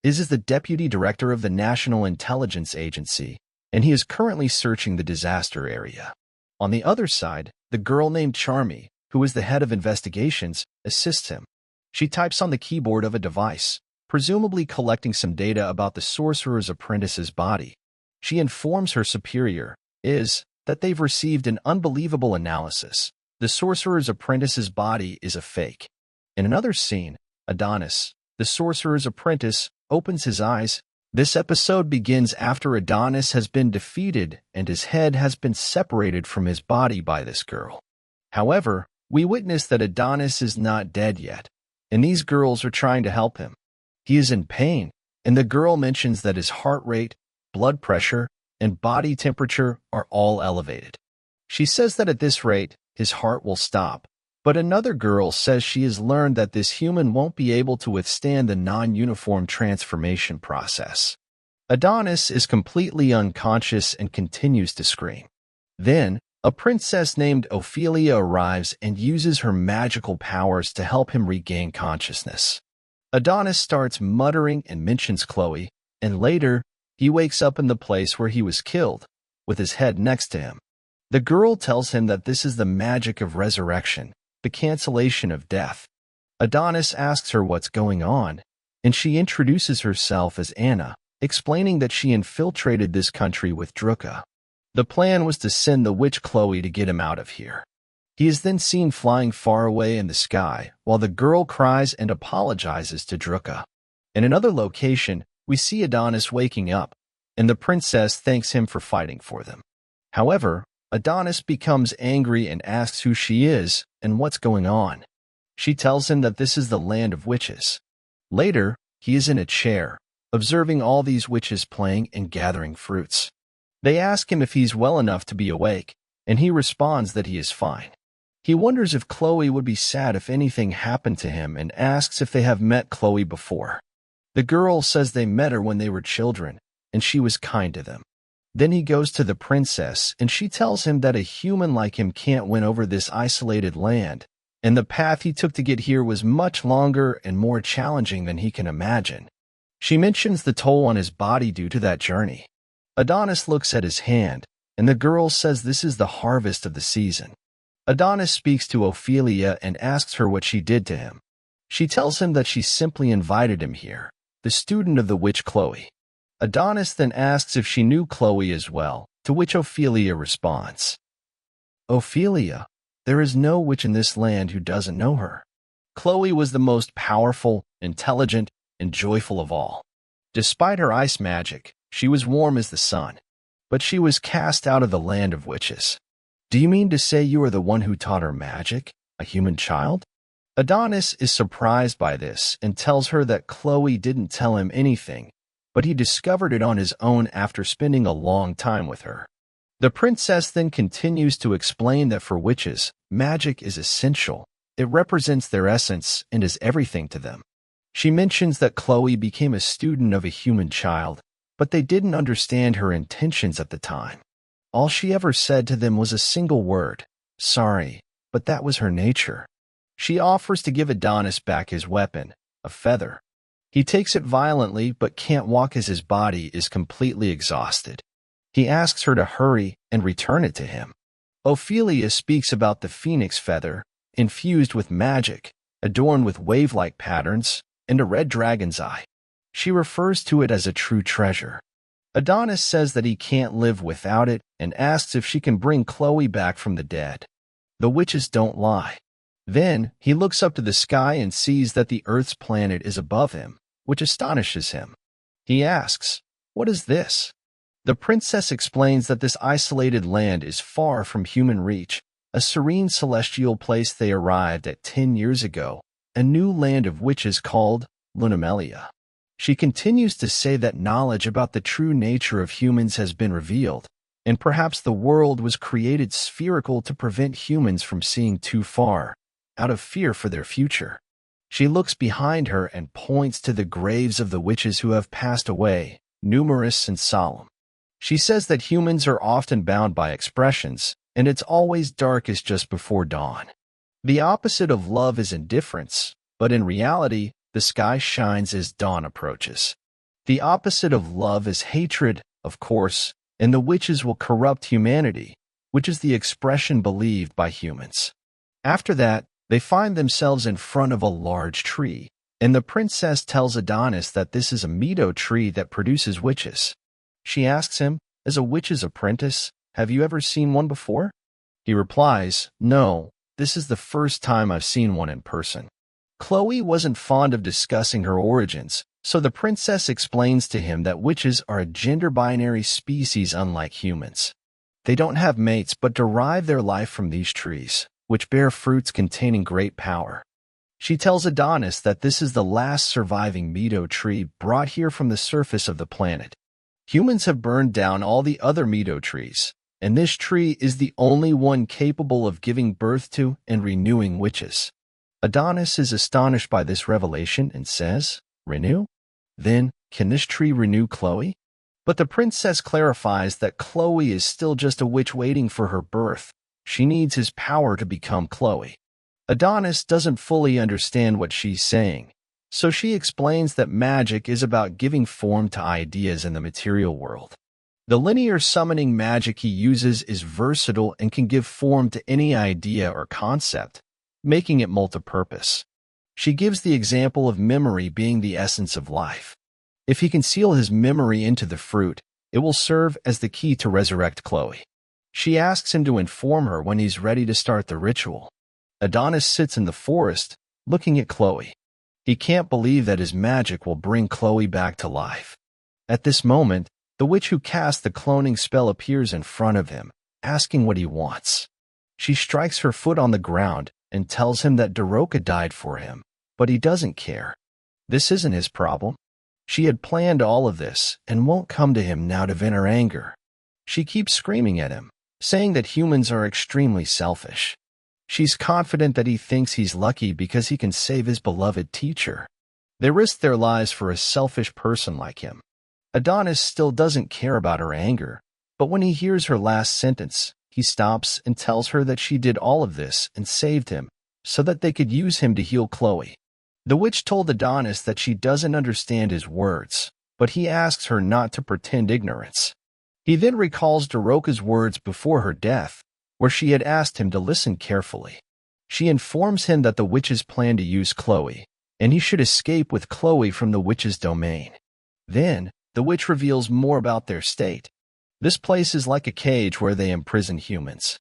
Is the deputy director of the National Intelligence Agency, and he is currently searching the disaster area. On the other side, the girl named Charmy, who is the head of investigations, assists him. She types on the keyboard of a device, presumably collecting some data about the sorcerer's apprentice's body. She informs her superior, that they've received an unbelievable analysis. The sorcerer's apprentice's body is a fake. In another scene, Adonis, the sorcerer's apprentice, opens his eyes. This episode begins after Adonis has been defeated and his head has been separated from his body by this girl. However, we witness that Adonis is not dead yet, and these girls are trying to help him. He is in pain, and the girl mentions that his heart rate, blood pressure, and body temperature are all elevated. She says that at this rate, his heart will stop, but another girl says she has learned that this human won't be able to withstand the non-uniform transformation process. Adonis is completely unconscious and continues to scream. Then, a princess named Ophelia arrives and uses her magical powers to help him regain consciousness. Adonis starts muttering and mentions Chloe, and later, he wakes up in the place where he was killed, with his head next to him. The girl tells him that this is the magic of resurrection, the cancellation of death. Adonis asks her what's going on, and she introduces herself as Anna, explaining that she infiltrated this country with Druka. The plan was to send the witch Chloe to get him out of here. He is then seen flying far away in the sky, while the girl cries and apologizes to Druka. In another location, we see Adonis waking up, and the princess thanks him for fighting for them. However, Adonis becomes angry and asks who she is and what's going on. She tells him that this is the land of witches. Later, he is in a chair, observing all these witches playing and gathering fruits. They ask him if he's well enough to be awake, and he responds that he is fine. He wonders if Chloe would be sad if anything happened to him and asks if they have met Chloe before. The girl says they met her when they were children, and she was kind to them. Then he goes to the princess, and she tells him that a human like him can't win over this isolated land, and the path he took to get here was much longer and more challenging than he can imagine. She mentions the toll on his body due to that journey. Adonis looks at his hand, and the girl says this is the harvest of the season. Adonis speaks to Ophelia and asks her what she did to him. She tells him that she simply invited him here, the student of the witch Chloe. Adonis then asks if she knew Chloe as well, to which Ophelia responds, "Ophelia, there is no witch in this land who doesn't know her. Chloe was the most powerful, intelligent, and joyful of all. Despite her ice magic, she was warm as the sun, but she was cast out of the land of witches. Do you mean to say you are the one who taught her magic, a human child?" Adonis is surprised by this and tells her that Chloe didn't tell him anything, but he discovered it on his own after spending a long time with her. The princess then continues to explain that for witches, magic is essential. It represents their essence and is everything to them. She mentions that Chloe became a student of a human child, but they didn't understand her intentions at the time. All she ever said to them was a single word, "Sorry," but that was her nature. She offers to give Adonis back his weapon, a feather. He takes it violently but can't walk as his body is completely exhausted. He asks her to hurry and return it to him. Ophelia speaks about the phoenix feather, infused with magic, adorned with wave-like patterns, and a red dragon's eye. She refers to it as a true treasure. Adonis says that he can't live without it and asks if she can bring Chloe back from the dead. The witches don't lie. Then he looks up to the sky and sees that the Earth's planet is above him, which astonishes him. He asks, "What is this?" The princess explains that this isolated land is far from human reach, a serene celestial place they arrived at 10 years ago, a new land of witches called Lunamelia. She continues to say that knowledge about the true nature of humans has been revealed, and perhaps the world was created spherical to prevent humans from seeing too far, out of fear for their future. She looks behind her and points to the graves of the witches who have passed away, numerous and solemn. She says that humans are often bound by expressions, and it's always darkest just before dawn. The opposite of love is indifference, but in reality, the sky shines as dawn approaches. The opposite of love is hatred, of course, and the witches will corrupt humanity, which is the expression believed by humans. After that, they find themselves in front of a large tree, and the princess tells Adonis that this is a meadow tree that produces witches. She asks him, as a witch's apprentice, "Have you ever seen one before?" He replies, "No, this is the first time I've seen one in person." Chloe wasn't fond of discussing her origins, so the princess explains to him that witches are a gender-binary species unlike humans. They don't have mates but derive their life from these trees, which bear fruits containing great power. She tells Adonis that this is the last surviving meadow tree brought here from the surface of the planet. Humans have burned down all the other meadow trees, and this tree is the only one capable of giving birth to and renewing witches. Adonis is astonished by this revelation and says, "Renew? Then, can this tree renew Chloe?" But the princess clarifies that Chloe is still just a witch waiting for her birth. She needs his power to become Chloe. Adonis doesn't fully understand what she's saying, so she explains that magic is about giving form to ideas in the material world. The linear summoning magic he uses is versatile and can give form to any idea or concept, making it multipurpose. She gives the example of memory being the essence of life. If he can seal his memory into the fruit, it will serve as the key to resurrect Chloe. She asks him to inform her when he's ready to start the ritual. Adonis sits in the forest, looking at Chloe. He can't believe that his magic will bring Chloe back to life. At this moment, the witch who cast the cloning spell appears in front of him, asking what he wants. She strikes her foot on the ground and tells him that Daroka died for him, but he doesn't care. This isn't his problem. She had planned all of this and won't come to him now to vent her anger. She keeps screaming at him, saying that humans are extremely selfish. She's confident that he thinks he's lucky because he can save his beloved teacher. They risk their lives for a selfish person like him. Adonis still doesn't care about her anger, but when he hears her last sentence, he stops and tells her that she did all of this and saved him so that they could use him to heal Chloe. The witch told Adonis that she doesn't understand his words, but he asks her not to pretend ignorance. He then recalls Daroka's words before her death, where she had asked him to listen carefully. She informs him that the witches plan to use Chloe, and he should escape with Chloe from the witch's domain. Then, the witch reveals more about their state. This place is like a cage where they imprison humans.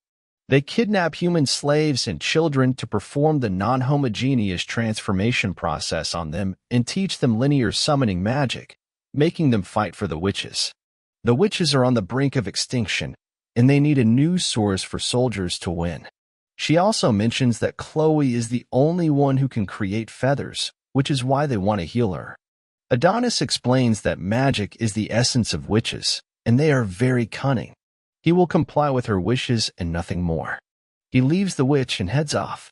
They kidnap human slaves and children to perform the non-homogeneous transformation process on them and teach them linear summoning magic, making them fight for the witches. The witches are on the brink of extinction, and they need a new source for soldiers to win. She also mentions that Chloe is the only one who can create feathers, which is why they want to heal her. Adonis explains that magic is the essence of witches, and they are very cunning. He will comply with her wishes and nothing more. He leaves the witch and heads off.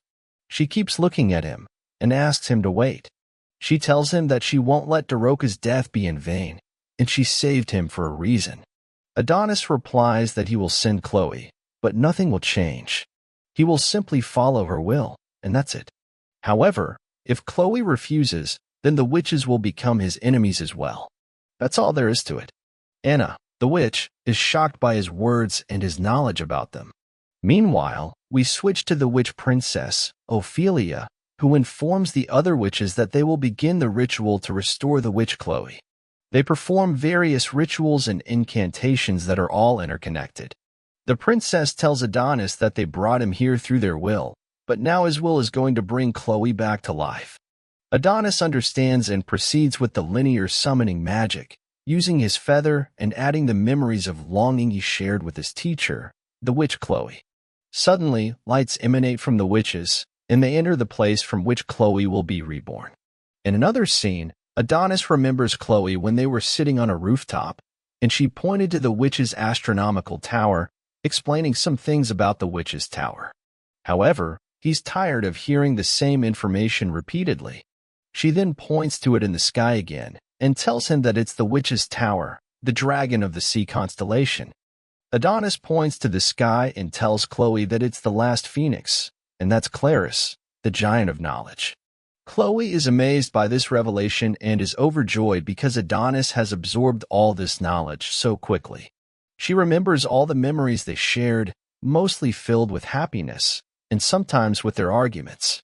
She keeps looking at him and asks him to wait. She tells him that she won't let Daroka's death be in vain, and she saved him for a reason. Adonis replies that he will send Chloe, but nothing will change. He will simply follow her will, and that's it. However, if Chloe refuses, then the witches will become his enemies as well. That's all there is to it. Anna, the witch, is shocked by his words and his knowledge about them. Meanwhile, we switch to the witch princess, Ophelia, who informs the other witches that they will begin the ritual to restore the witch Chloe. They perform various rituals and incantations that are all interconnected. The princess tells Adonis that they brought him here through their will, but now his will is going to bring Chloe back to life. Adonis understands and proceeds with the linear summoning magic, using his feather and adding the memories of longing he shared with his teacher, the witch Chloe. Suddenly, lights emanate from the witches, and they enter the place from which Chloe will be reborn. In another scene, Adonis remembers Chloe when they were sitting on a rooftop, and she pointed to the witch's astronomical tower, explaining some things about the witch's tower. However, he's tired of hearing the same information repeatedly. She then points to it in the sky again and tells him that it's the witch's tower, the dragon of the sea constellation. Adonis points to the sky and tells Chloe that it's the last phoenix, and that's Claris, the giant of knowledge. Chloe is amazed by this revelation and is overjoyed because Adonis has absorbed all this knowledge so quickly. She remembers all the memories they shared, mostly filled with happiness, and sometimes with their arguments.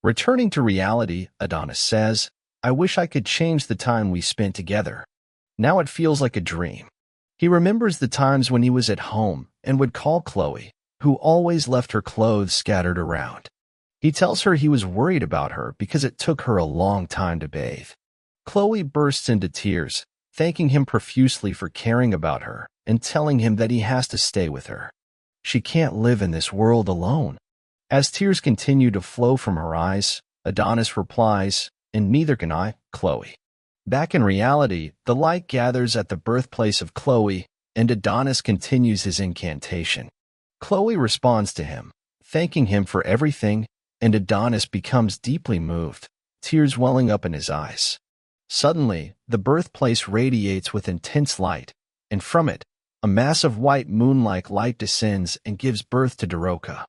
Returning to reality, Adonis says, "I wish I could change the time we spent together. Now it feels like a dream." He remembers the times when he was at home and would call Chloe, who always left her clothes scattered around. He tells her he was worried about her because it took her a long time to bathe. Chloe bursts into tears, thanking him profusely for caring about her and telling him that he has to stay with her. She can't live in this world alone. As tears continue to flow from her eyes, Adonis replies, "And neither can I, Chloe." Back in reality, the light gathers at the birthplace of Chloe, and Adonis continues his incantation. Chloe responds to him, thanking him for everything, and Adonis becomes deeply moved, tears welling up in his eyes. Suddenly, the birthplace radiates with intense light, and from it, a mass of white moon-like light descends and gives birth to Daroka.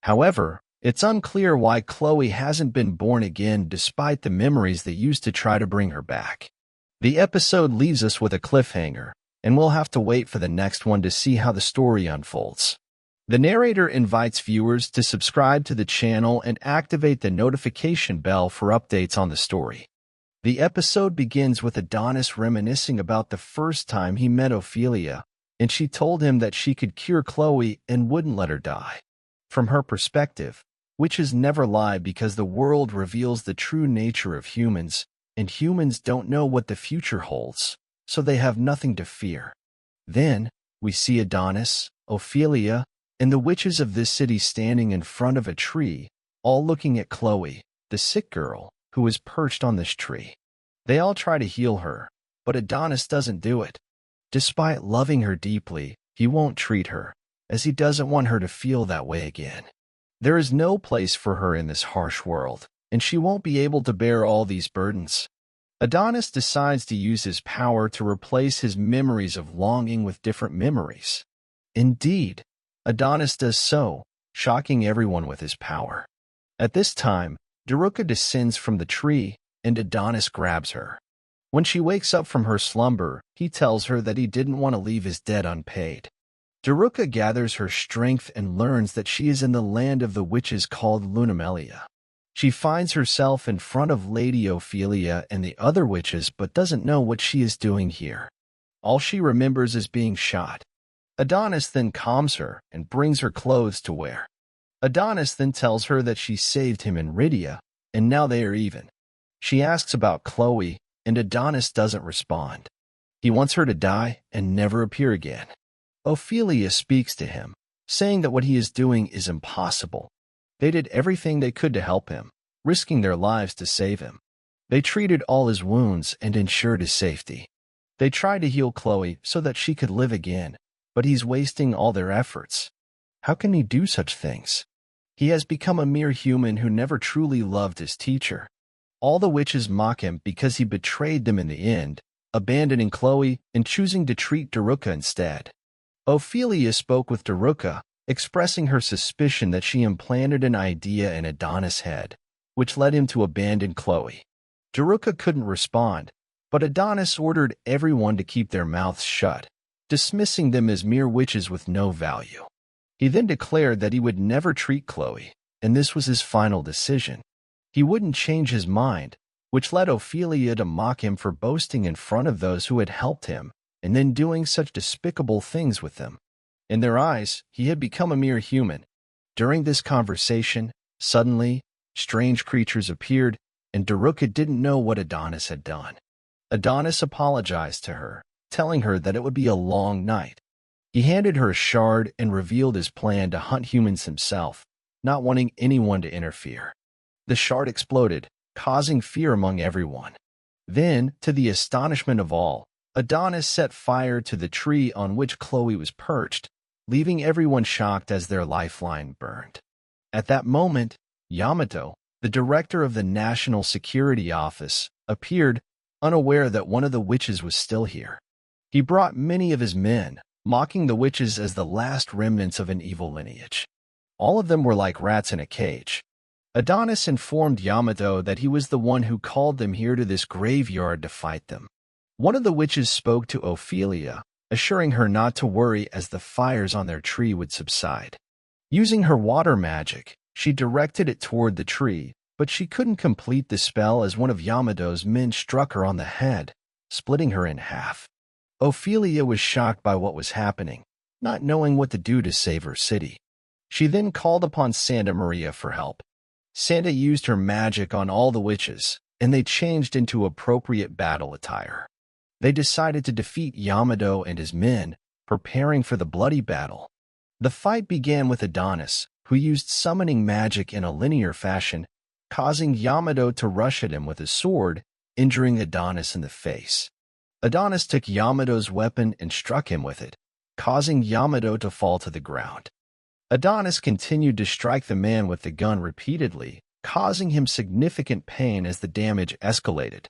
However, it's unclear why Chloe hasn't been born again despite the memories that used to try to bring her back. The episode leaves us with a cliffhanger, and we'll have to wait for the next one to see how the story unfolds. The narrator invites viewers to subscribe to the channel and activate the notification bell for updates on the story. The episode begins with Adonis reminiscing about the first time he met Ophelia, and she told him that she could cure Chloe and wouldn't let her die. From her perspective, witches never lie because the world reveals the true nature of humans, and humans don't know what the future holds, so they have nothing to fear. Then, we see Adonis, Ophelia, and the witches of this city standing in front of a tree, all looking at Chloe, the sick girl, who is perched on this tree. They all try to heal her, but Adonis doesn't do it. Despite loving her deeply, he won't treat her, as he doesn't want her to feel that way again. There is no place for her in this harsh world, and she won't be able to bear all these burdens. Adonis decides to use his power to replace his memories of longing with different memories. Indeed, Adonis does so, shocking everyone with his power. At this time, Daruka descends from the tree, and Adonis grabs her. When she wakes up from her slumber, he tells her that he didn't want to leave his debt unpaid. Daruka gathers her strength and learns that she is in the land of the witches called Lunamelia. She finds herself in front of Lady Ophelia and the other witches but doesn't know what she is doing here. All she remembers is being shot. Adonis then calms her and brings her clothes to wear. Adonis then tells her that she saved him in Rydia, and now they are even. She asks about Chloe, and Adonis doesn't respond. He wants her to die and never appear again. Ophelia speaks to him, saying that what he is doing is impossible. They did everything they could to help him, risking their lives to save him. They treated all his wounds and ensured his safety. They tried to heal Chloe so that she could live again, but he's wasting all their efforts. How can he do such things? He has become a mere human who never truly loved his teacher. All the witches mock him because he betrayed them in the end, abandoning Chloe and choosing to treat Daruka instead. Ophelia spoke with Daruka, expressing her suspicion that she implanted an idea in Adonis' head, which led him to abandon Chloe. Daruka couldn't respond, but Adonis ordered everyone to keep their mouths shut, dismissing them as mere witches with no value. He then declared that he would never treat Chloe, and this was his final decision. He wouldn't change his mind, which led Ophelia to mock him for boasting in front of those who had helped him, and then doing such despicable things with them. In their eyes, he had become a mere human. During this conversation, suddenly, strange creatures appeared, and Daruka didn't know what Adonis had done. Adonis apologized to her, telling her that it would be a long night. He handed her a shard and revealed his plan to hunt humans himself, not wanting anyone to interfere. The shard exploded, causing fear among everyone. Then, to the astonishment of all, Adonis set fire to the tree on which Chloe was perched, leaving everyone shocked as their lifeline burned. At that moment, Yamato, the director of the National Security Office, appeared, unaware that one of the witches was still here. He brought many of his men, mocking the witches as the last remnants of an evil lineage. All of them were like rats in a cage. Adonis informed Yamato that he was the one who called them here to this graveyard to fight them. One of the witches spoke to Ophelia, assuring her not to worry as the fires on their tree would subside. Using her water magic, she directed it toward the tree, but she couldn't complete the spell as one of Yamato's men struck her on the head, splitting her in half. Ophelia was shocked by what was happening, not knowing what to do to save her city. She then called upon Santa Maria for help. Santa used her magic on all the witches, and they changed into appropriate battle attire. They decided to defeat Yamato and his men, preparing for the bloody battle. The fight began with Adonis, who used summoning magic in a linear fashion, causing Yamato to rush at him with his sword, injuring Adonis in the face. Adonis took Yamato's weapon and struck him with it, causing Yamato to fall to the ground. Adonis continued to strike the man with the gun repeatedly, causing him significant pain as the damage escalated.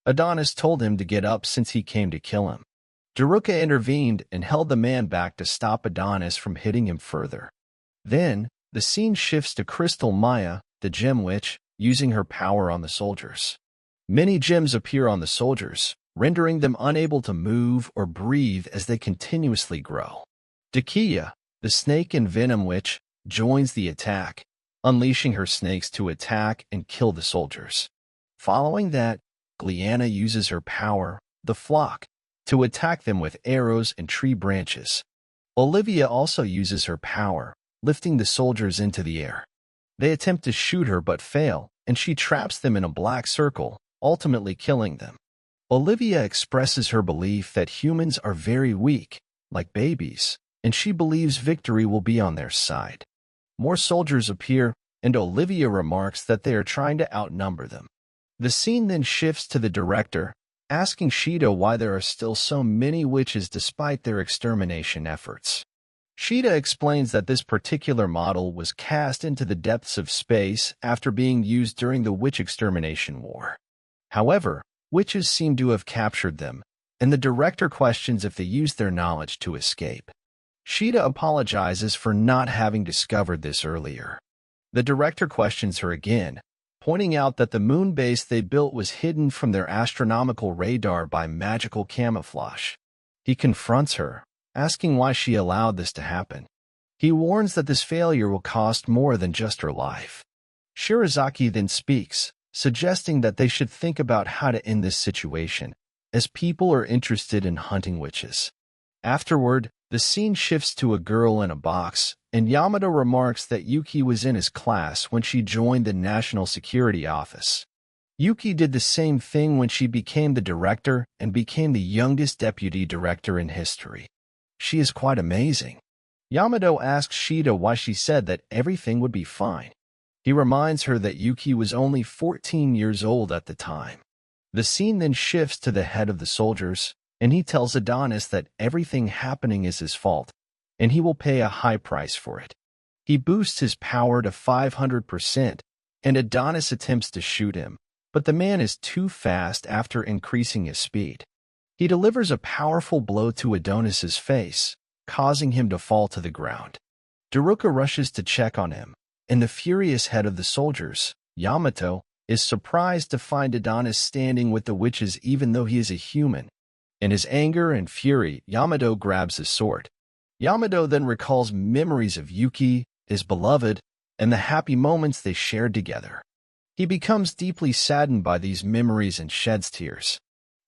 Adonis told him to get up since he came to kill him. Daruka intervened and held the man back to stop Adonis from hitting him further. Then, the scene shifts to Crystal Maya, the gem witch, using her power on the soldiers. Many gems appear on the soldiers, rendering them unable to move or breathe as they continuously grow. Dakiya, the snake and venom witch, joins the attack, unleashing her snakes to attack and kill the soldiers. Following that, Gliana uses her power, the flock, to attack them with arrows and tree branches. Olivia also uses her power, lifting the soldiers into the air. They attempt to shoot her but fail, and she traps them in a black circle, ultimately killing them. Olivia expresses her belief that humans are very weak, like babies, and she believes victory will be on their side. More soldiers appear, and Olivia remarks that they are trying to outnumber them. The scene then shifts to the director, asking Shida why there are still so many witches despite their extermination efforts. Shida explains that this particular model was cast into the depths of space after being used during the witch extermination war. However, witches seem to have captured them, and the director questions if they used their knowledge to escape. Shida apologizes for not having discovered this earlier. The director questions her again, pointing out that the moon base they built was hidden from their astronomical radar by magical camouflage. He confronts her, asking why she allowed this to happen. He warns that this failure will cost more than just her life. Shirazaki then speaks, suggesting that they should think about how to end this situation, as people are interested in hunting witches. Afterward, the scene shifts to a girl in a box, and Yamato remarks that Yuki was in his class when she joined the National Security Office. Yuki did the same thing when she became the director and became the youngest deputy director in history. She is quite amazing. Yamato asks Shida why she said that everything would be fine. He reminds her that Yuki was only 14 years old at the time. The scene then shifts to the head of the soldiers, and he tells Adonis that everything happening is his fault, and he will pay a high price for it. He boosts his power to 500%, and Adonis attempts to shoot him, but the man is too fast after increasing his speed. He delivers a powerful blow to Adonis's face, causing him to fall to the ground. Daruka rushes to check on him, and the furious head of the soldiers, Yamato, is surprised to find Adonis standing with the witches even though he is a human. In his anger and fury, Yamato grabs his sword. Yamato then recalls memories of Yuki, his beloved, and the happy moments they shared together. He becomes deeply saddened by these memories and sheds tears.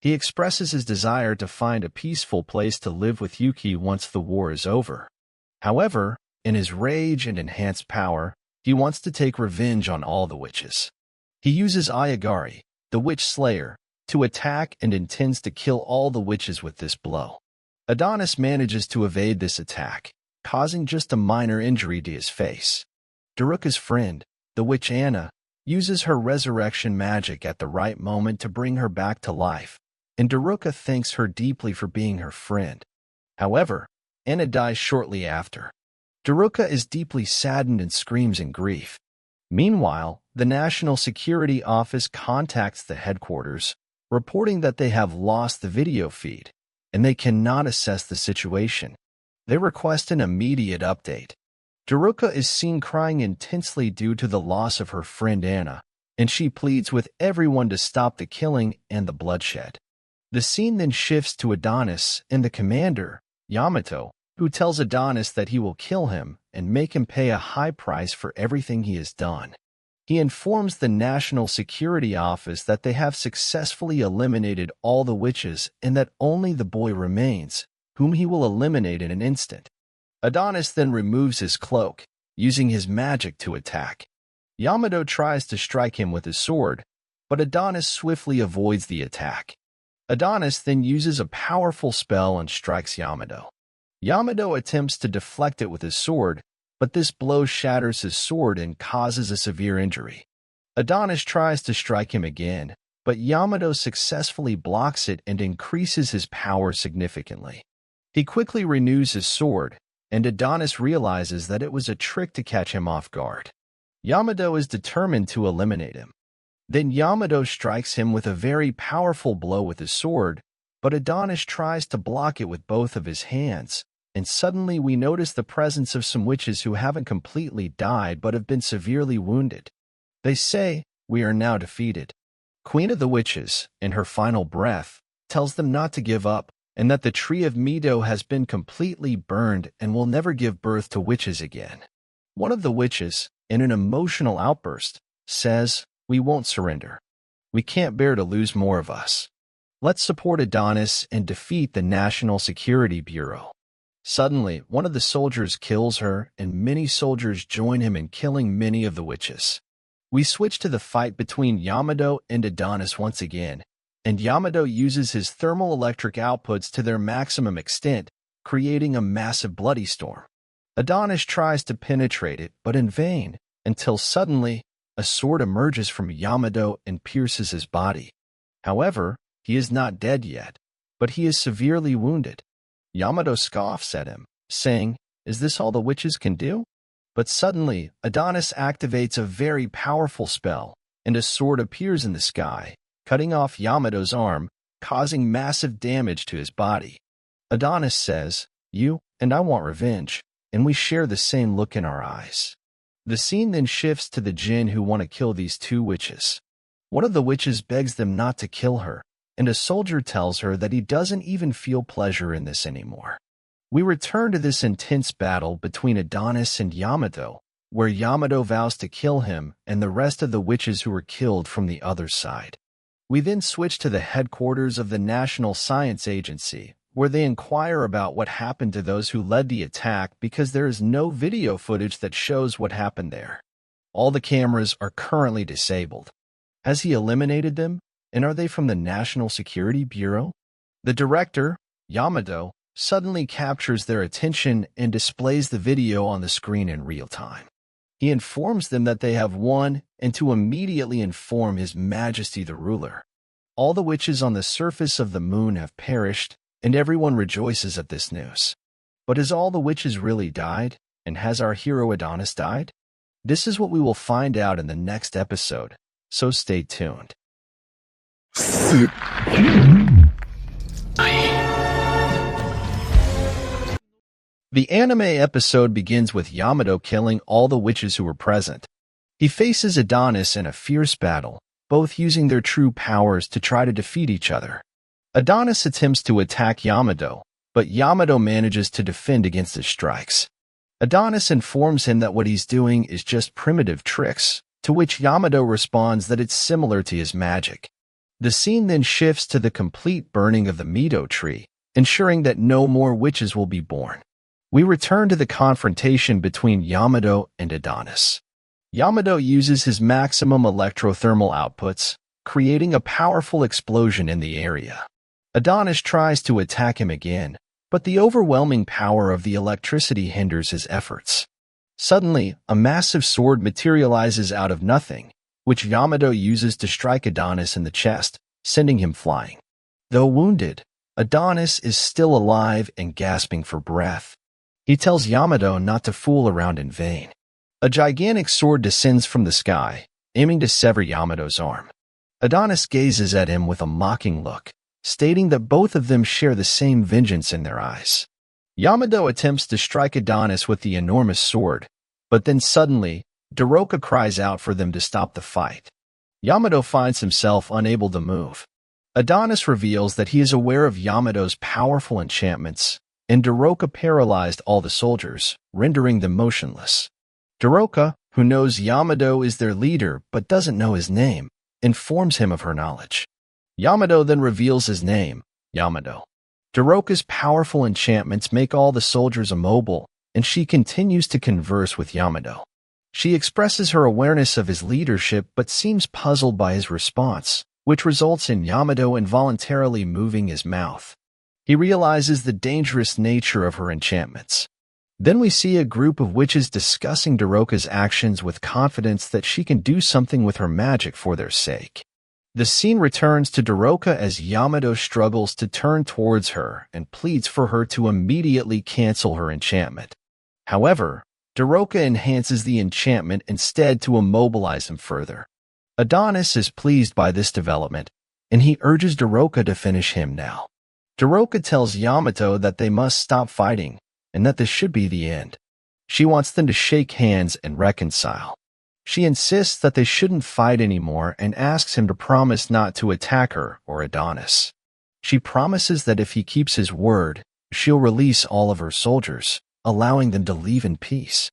He expresses his desire to find a peaceful place to live with Yuki once the war is over. However, in his rage and enhanced power, he wants to take revenge on all the witches. He uses Ayagari, the witch slayer, to attack and intends to kill all the witches with this blow. Adonis manages to evade this attack, causing just a minor injury to his face. Daruka's friend, the witch Anna, uses her resurrection magic at the right moment to bring her back to life, and Daruka thanks her deeply for being her friend. However, Anna dies shortly after. Daruka is deeply saddened and screams in grief. Meanwhile, the National Security Office contacts the headquarters, reporting that they have lost the video feed, and they cannot assess the situation. They request an immediate update. Daruka is seen crying intensely due to the loss of her friend Anna, and she pleads with everyone to stop the killing and the bloodshed. The scene then shifts to Adonis and the commander, Yamato, who tells Adonis that he will kill him and make him pay a high price for everything he has done. He informs the National Security Office that they have successfully eliminated all the witches and that only the boy remains, whom he will eliminate in an instant. Adonis then removes his cloak, using his magic to attack. Yamato tries to strike him with his sword, but Adonis swiftly avoids the attack. Adonis then uses a powerful spell and strikes Yamato. Yamato attempts to deflect it with his sword, but this blow shatters his sword and causes a severe injury. Adonis tries to strike him again, but Yamato successfully blocks it and increases his power significantly. He quickly renews his sword, and Adonis realizes that it was a trick to catch him off guard. Yamato is determined to eliminate him. Then Yamato strikes him with a very powerful blow with his sword, but Adonis tries to block it with both of his hands, and suddenly we notice the presence of some witches who haven't completely died but have been severely wounded. They say, "We are now defeated." Queen of the Witches, in her final breath, tells them not to give up, and that the tree of Mido has been completely burned and will never give birth to witches again. One of the witches, in an emotional outburst, says, "We won't surrender. We can't bear to lose more of us. Let's support Adonis and defeat the National Security Bureau." Suddenly, one of the soldiers kills her, and many soldiers join him in killing many of the witches. We switch to the fight between Yamato and Adonis once again, and Yamato uses his thermal electric outputs to their maximum extent, creating a massive bloody storm. Adonis tries to penetrate it, but in vain, until suddenly, a sword emerges from Yamato and pierces his body. However, He is not dead yet, but he is severely wounded. Yamato scoffs at him, saying, "Is this all the witches can do?" But suddenly, Adonis activates a very powerful spell, and a sword appears in the sky, cutting off Yamato's arm, causing massive damage to his body. Adonis says, "You and I want revenge," and we share the same look in our eyes. The scene then shifts to the jinn who want to kill these two witches. One of the witches begs them not to kill her, and a soldier tells her that he doesn't even feel pleasure in this anymore. We return to this intense battle between Adonis and Yamato, where Yamato vows to kill him and the rest of the witches who were killed from the other side. We then switch to the headquarters of the National Science Agency, where they inquire about what happened to those who led the attack because there is no video footage that shows what happened there. All the cameras are currently disabled. Has he eliminated them? And are they from the National Security Bureau? The director, Yamato, suddenly captures their attention and displays the video on the screen in real time. He informs them that they have won and to immediately inform His Majesty the ruler. All the witches on the surface of the moon have perished, and everyone rejoices at this news. But has all the witches really died? And has our hero Adonis died? This is what we will find out in the next episode, so stay tuned. The anime episode begins with Yamato killing all the witches who were present. He faces Adonis in a fierce battle, both using their true powers to try to defeat each other. Adonis attempts to attack Yamato, but Yamato manages to defend against his strikes. Adonis informs him that what he's doing is just primitive tricks, to which Yamato responds that it's similar to his magic. The scene then shifts to the complete burning of the Mido tree, ensuring that no more witches will be born. We return to the confrontation between Yamato and Adonis. Yamato uses his maximum electrothermal outputs, creating a powerful explosion in the area. Adonis tries to attack him again, but the overwhelming power of the electricity hinders his efforts. Suddenly, a massive sword materializes out of nothing, which Yamato uses to strike Adonis in the chest, sending him flying. Though wounded, Adonis is still alive and gasping for breath. He tells Yamato not to fool around in vain. A gigantic sword descends from the sky, aiming to sever Yamato's arm. Adonis gazes at him with a mocking look, stating that both of them share the same vengeance in their eyes. Yamato attempts to strike Adonis with the enormous sword, but then suddenly, Daroka cries out for them to stop the fight. Yamato finds himself unable to move. Adonis reveals that he is aware of Yamato's powerful enchantments, and Daroka paralyzed all the soldiers, rendering them motionless. Daroka, who knows Yamato is their leader but doesn't know his name, informs him of her knowledge. Yamato then reveals his name, Yamato. Daroka's powerful enchantments make all the soldiers immobile, and she continues to converse with Yamato. She expresses her awareness of his leadership but seems puzzled by his response, which results in Yamato involuntarily moving his mouth. He realizes the dangerous nature of her enchantments. Then we see a group of witches discussing Daroka's actions with confidence that she can do something with her magic for their sake. The scene returns to Daroka as Yamato struggles to turn towards her and pleads for her to immediately cancel her enchantment. However, Daroka enhances the enchantment instead to immobilize him further. Adonis is pleased by this development, and he urges Daroka to finish him now. Daroka tells Yamato that they must stop fighting, and that this should be the end. She wants them to shake hands and reconcile. She insists that they shouldn't fight anymore and asks him to promise not to attack her or Adonis. She promises that if he keeps his word, she'll release all of her soldiers, allowing them to leave in peace.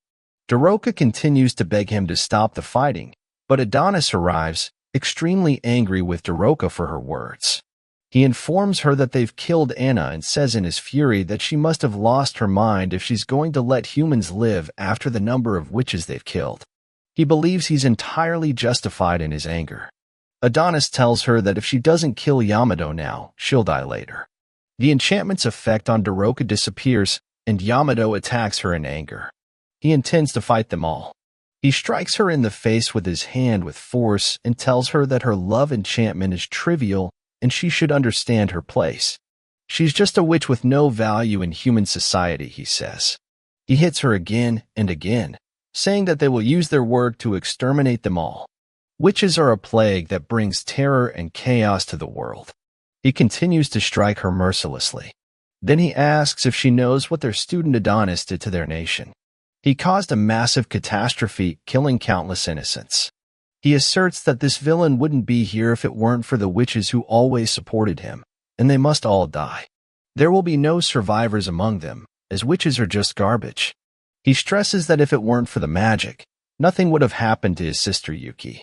Daroka continues to beg him to stop the fighting, but Adonis arrives, extremely angry with Daroka for her words. He informs her that they've killed Anna and says in his fury that she must have lost her mind if she's going to let humans live after the number of witches they've killed. He believes he's entirely justified in his anger. Adonis tells her that if she doesn't kill Yamato now, she'll die later. The enchantment's effect on Daroka disappears, and Yamato attacks her in anger. He intends to fight them all. He strikes her in the face with his hand with force and tells her that her love enchantment is trivial and she should understand her place. She's just a witch with no value in human society, he says. He hits her again and again, saying that they will use their word to exterminate them all. Witches are a plague that brings terror and chaos to the world. He continues to strike her mercilessly. Then he asks if she knows what their student Adonis did to their nation. He caused a massive catastrophe, killing countless innocents. He asserts that this villain wouldn't be here if it weren't for the witches who always supported him, and they must all die. There will be no survivors among them, as witches are just garbage. He stresses that if it weren't for the magic, nothing would have happened to his sister Yuki.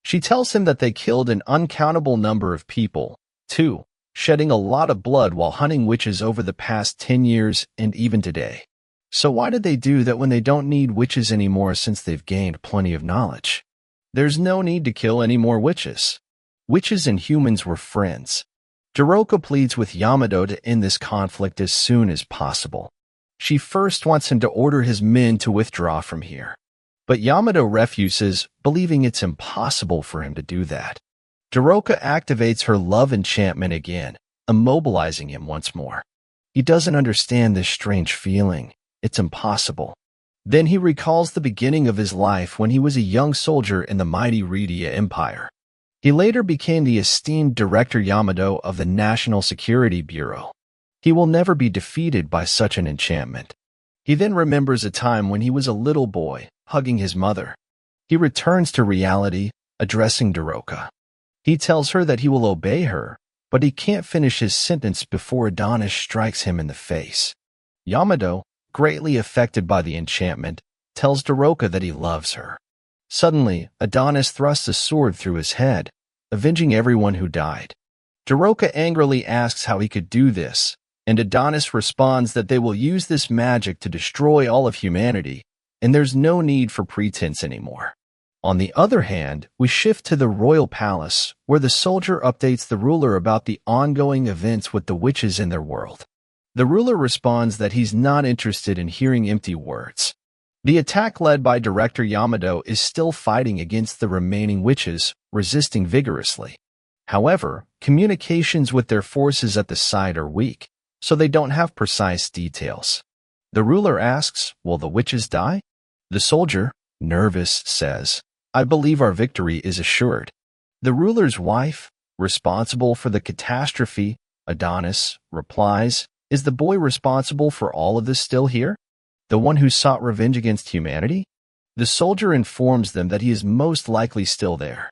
She tells him that they killed an uncountable number of people, too, shedding a lot of blood while hunting witches over the past 10 years and even today. So why did they do that when they don't need witches anymore since they've gained plenty of knowledge? There's no need to kill any more witches. Witches and humans were friends. Jiroka pleads with Yamato to end this conflict as soon as possible. She first wants him to order his men to withdraw from here. But Yamato refuses, believing it's impossible for him to do that. Jiroka activates her love enchantment again, immobilizing him once more. He doesn't understand this strange feeling. It's impossible. Then he recalls the beginning of his life when he was a young soldier in the mighty Rydia Empire. He later became the esteemed Director Yamato of the National Security Bureau. He will never be defeated by such an enchantment. He then remembers a time when he was a little boy, hugging his mother. He returns to reality, addressing Jiroka. He tells her that he will obey her, but he can't finish his sentence before Adonis strikes him in the face. Yamato, greatly affected by the enchantment, tells Jiroka that he loves her. Suddenly, Adonis thrusts a sword through his head, avenging everyone who died. Jiroka angrily asks how he could do this, and Adonis responds that they will use this magic to destroy all of humanity, and there's no need for pretense anymore. On the other hand, we shift to the royal palace, where the soldier updates the ruler about the ongoing events with the witches in their world. The ruler responds that he's not interested in hearing empty words. The attack led by Director Yamato is still fighting against the remaining witches, resisting vigorously. However, communications with their forces at the site are weak, so they don't have precise details. The ruler asks, will the witches die? The soldier, nervous, says, I believe our victory is assured. The ruler's wife, responsible for the catastrophe, Adonis, replies, is the boy responsible for all of this still here? The one who sought revenge against humanity? The soldier informs them that he is most likely still there.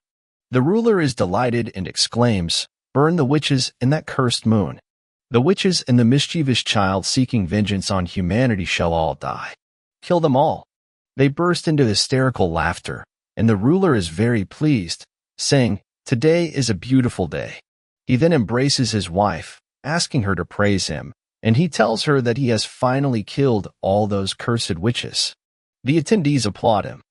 The ruler is delighted and exclaims, burn the witches in that cursed moon. The witches and the mischievous child seeking vengeance on humanity shall all die. Kill them all. They burst into hysterical laughter, and the ruler is very pleased, saying, today is a beautiful day. He then embraces his wife, asking her to praise him, and he tells her that he has finally killed all those cursed witches. The attendees applaud him.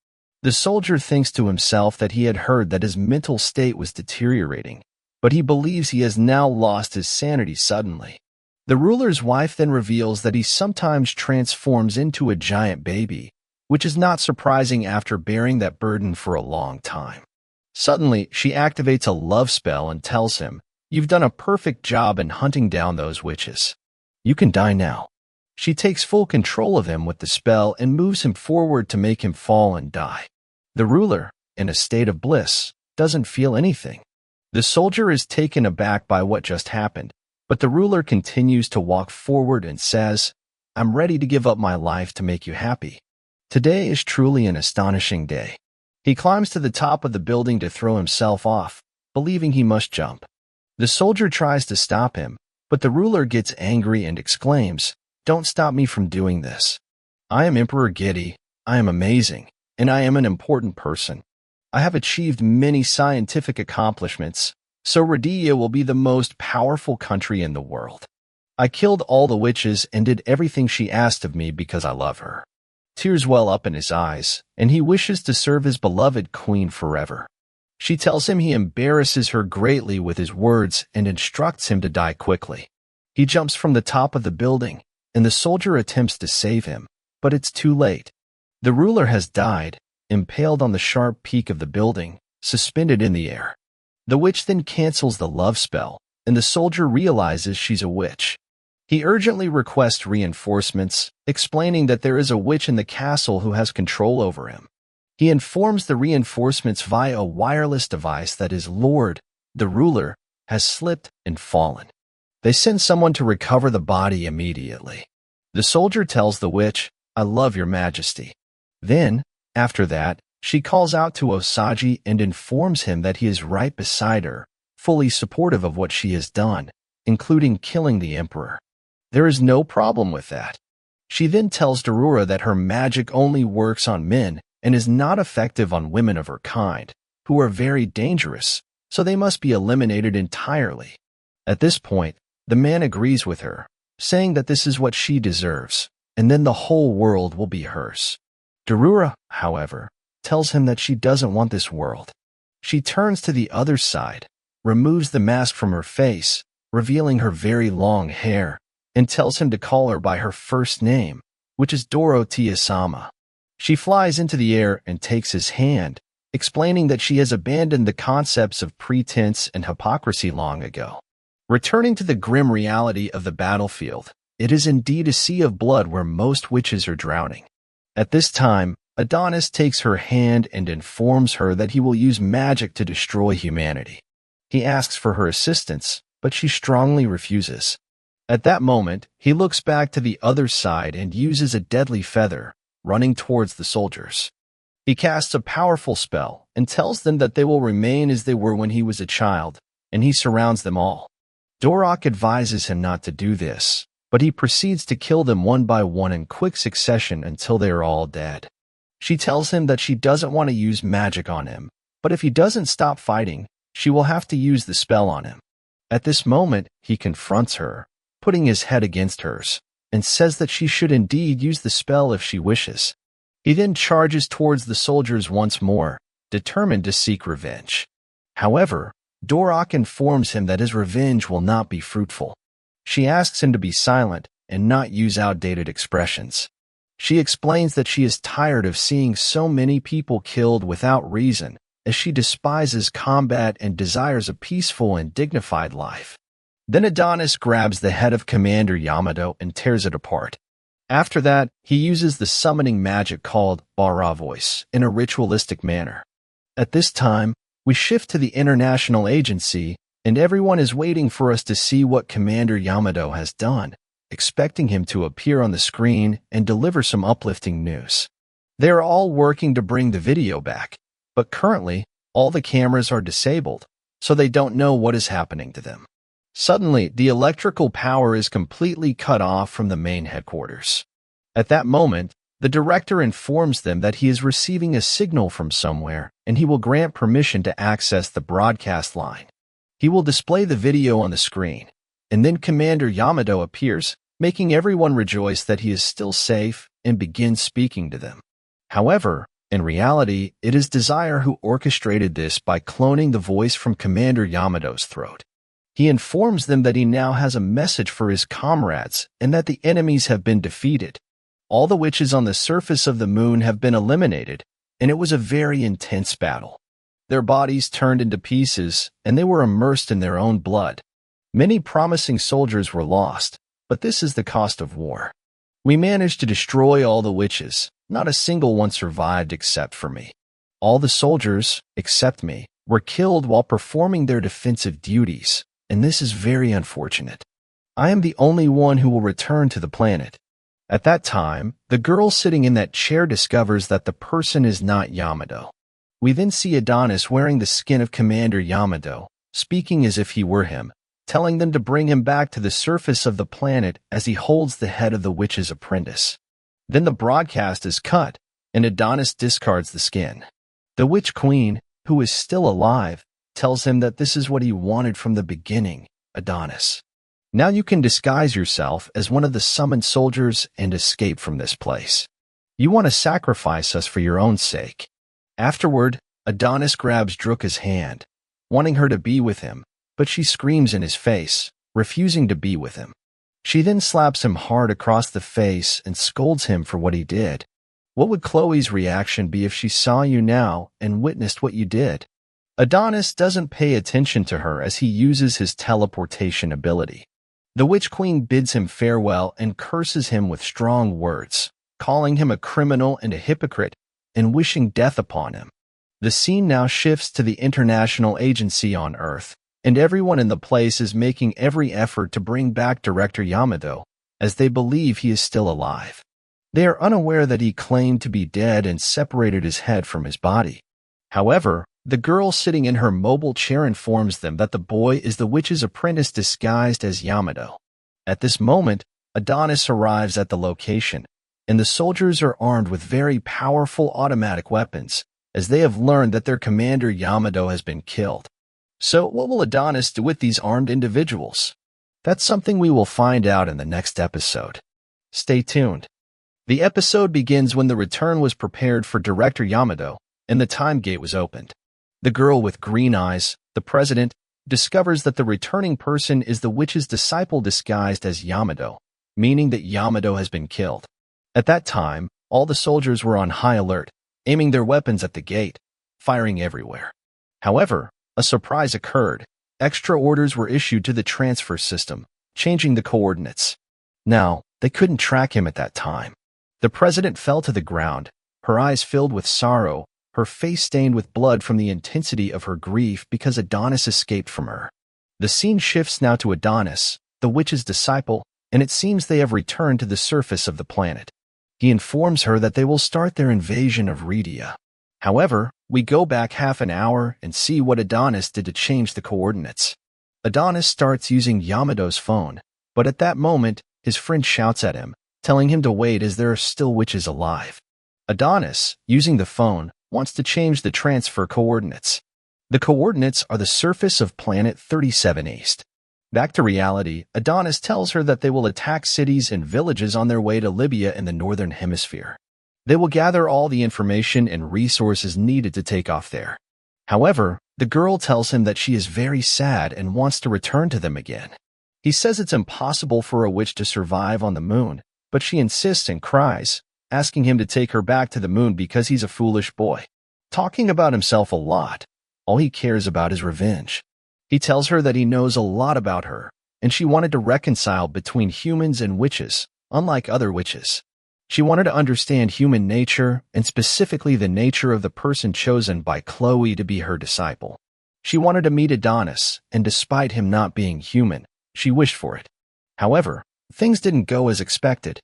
The soldier thinks to himself that he had heard that his mental state was deteriorating, but he believes he has now lost his sanity suddenly. The ruler's wife then reveals that he sometimes transforms into a giant baby, which is not surprising after bearing that burden for a long time. Suddenly, she activates a love spell and tells him, you've done a perfect job in hunting down those witches. You can die now. She takes full control of him with the spell and moves him forward to make him fall and die. The ruler, in a state of bliss, doesn't feel anything. The soldier is taken aback by what just happened, but the ruler continues to walk forward and says, I'm ready to give up my life to make you happy. Today is truly an astonishing day. He climbs to the top of the building to throw himself off, believing he must jump. The soldier tries to stop him, but the ruler gets angry and exclaims, don't stop me from doing this. I am Emperor Giddy, I am amazing, and I am an important person. I have achieved many scientific accomplishments, so Rydia will be the most powerful country in the world. I killed all the witches and did everything she asked of me because I love her. Tears well up in his eyes, and he wishes to serve his beloved queen forever. She tells him he embarrasses her greatly with his words and instructs him to die quickly. He jumps from the top of the building, and the soldier attempts to save him, but it's too late. The ruler has died, impaled on the sharp peak of the building, suspended in the air. The witch then cancels the love spell, and the soldier realizes she's a witch. He urgently requests reinforcements, explaining that there is a witch in the castle who has control over him. He informs the reinforcements via a wireless device that his lord, the ruler, has slipped and fallen. They send someone to recover the body immediately. The soldier tells the witch, "I love your majesty." Then, after that, she calls out to Osage and informs him that he is right beside her, fully supportive of what she has done, including killing the emperor. There is no problem with that. She then tells Dorura that her magic only works on men and is not effective on women of her kind, who are very dangerous, so they must be eliminated entirely. At this point, the man agrees with her, saying that this is what she deserves, and then the whole world will be hers. Dorura, however, tells him that she doesn't want this world. She turns to the other side, removes the mask from her face, revealing her very long hair, and tells him to call her by her first name, which is Dorotea-sama. She flies into the air and takes his hand, explaining that she has abandoned the concepts of pretense and hypocrisy long ago. Returning to the grim reality of the battlefield, it is indeed a sea of blood where most witches are drowning. At this time, Adonis takes her hand and informs her that he will use magic to destroy humanity. He asks for her assistance, but she strongly refuses. At that moment, he looks back to the other side and uses a deadly feather, running towards the soldiers. He casts a powerful spell and tells them that they will remain as they were when he was a child, and he surrounds them all. Dorok advises him not to do this, but he proceeds to kill them one by one in quick succession until they are all dead. She tells him that she doesn't want to use magic on him, but if he doesn't stop fighting, she will have to use the spell on him. At this moment, he confronts her, putting his head against hers, and says that she should indeed use the spell if she wishes. He then charges towards the soldiers once more, determined to seek revenge. However, Dorok informs him that his revenge will not be fruitful. She asks him to be silent and not use outdated expressions. She explains that she is tired of seeing so many people killed without reason, as she despises combat and desires a peaceful and dignified life. Then Adonis grabs the head of Commander Yamato and tears it apart. After that, he uses the summoning magic called Bara Voice in a ritualistic manner. At this time, we shift to the International Agency, and everyone is waiting for us to see what Commander Yamato has done, expecting him to appear on the screen and deliver some uplifting news. They are all working to bring the video back, but currently, all the cameras are disabled, so they don't know what is happening to them. Suddenly, the electrical power is completely cut off from the main headquarters. At that moment, the director informs them that he is receiving a signal from somewhere, and he will grant permission to access the broadcast line. He will display the video on the screen, and then Commander Yamato appears, making everyone rejoice that he is still safe and begins speaking to them. However, in reality, it is Desire who orchestrated this by cloning the voice from Commander Yamato's throat. He informs them that he now has a message for his comrades and that the enemies have been defeated. All the witches on the surface of the moon have been eliminated, and it was a very intense battle. Their bodies turned into pieces, and they were immersed in their own blood. Many promising soldiers were lost, but this is the cost of war. We managed to destroy all the witches. Not a single one survived except for me. All the soldiers, except me, were killed while performing their defensive duties, and this is very unfortunate. I am the only one who will return to the planet. At that time, the girl sitting in that chair discovers that the person is not Yamato. We then see Adonis wearing the skin of Commander Yamato, speaking as if he were him, telling them to bring him back to the surface of the planet as he holds the head of the witch's apprentice. Then the broadcast is cut, and Adonis discards the skin. The Witch Queen, who is still alive, tells him that this is what he wanted from the beginning, Adonis. Now you can disguise yourself as one of the summoned soldiers and escape from this place. You want to sacrifice us for your own sake. Afterward, Adonis grabs Druka's hand, wanting her to be with him, but she screams in his face, refusing to be with him. She then slaps him hard across the face and scolds him for what he did. What would Chloe's reaction be if she saw you now and witnessed what you did? Adonis doesn't pay attention to her as he uses his teleportation ability. The Witch Queen bids him farewell and curses him with strong words, calling him a criminal and a hypocrite, and wishing death upon him. The scene now shifts to the International Agency on Earth, and everyone in the place is making every effort to bring back Director Yamato, as they believe he is still alive. They are unaware that he claimed to be dead and separated his head from his body. However, the girl sitting in her mobile chair informs them that the boy is the witch's apprentice disguised as Yamato. At this moment, Adonis arrives at the location, and the soldiers are armed with very powerful automatic weapons, as they have learned that their commander Yamato has been killed. So what will Adonis do with these armed individuals? That's something we will find out in the next episode. Stay tuned. The episode begins when the return was prepared for Director Yamato, and the time gate was opened. The girl with green eyes, the president, discovers that the returning person is the witch's disciple disguised as Yamato, meaning that Yamato has been killed. At that time, all the soldiers were on high alert, aiming their weapons at the gate, firing everywhere. However, a surprise occurred. Extra orders were issued to the transfer system, changing the coordinates. Now, they couldn't track him at that time. The president fell to the ground, her eyes filled with sorrow, her face stained with blood from the intensity of her grief because Adonis escaped from her. The scene shifts now to Adonis, the witch's disciple, and it seems they have returned to the surface of the planet. He informs her that they will start their invasion of Rhedia. However, we go back half an hour and see what Adonis did to change the coordinates. Adonis starts using Yamato's phone, but at that moment, his friend shouts at him, telling him to wait as there are still witches alive. Adonis, using the phone, wants to change the transfer coordinates. The coordinates are the surface of planet 37 East. Back to reality, Adonis tells her that they will attack cities and villages on their way to Libya in the northern hemisphere. They will gather all the information and resources needed to take off there. However, the girl tells him that she is very sad and wants to return to them again. He says it's impossible for a witch to survive on the moon, but she insists and cries, asking him to take her back to the moon because he's a foolish boy. Talking about himself a lot, all he cares about is revenge. He tells her that he knows a lot about her, and she wanted to reconcile between humans and witches, unlike other witches. She wanted to understand human nature, and specifically the nature of the person chosen by Chloe to be her disciple. She wanted to meet Adonis, and despite him not being human, she wished for it. However, things didn't go as expected.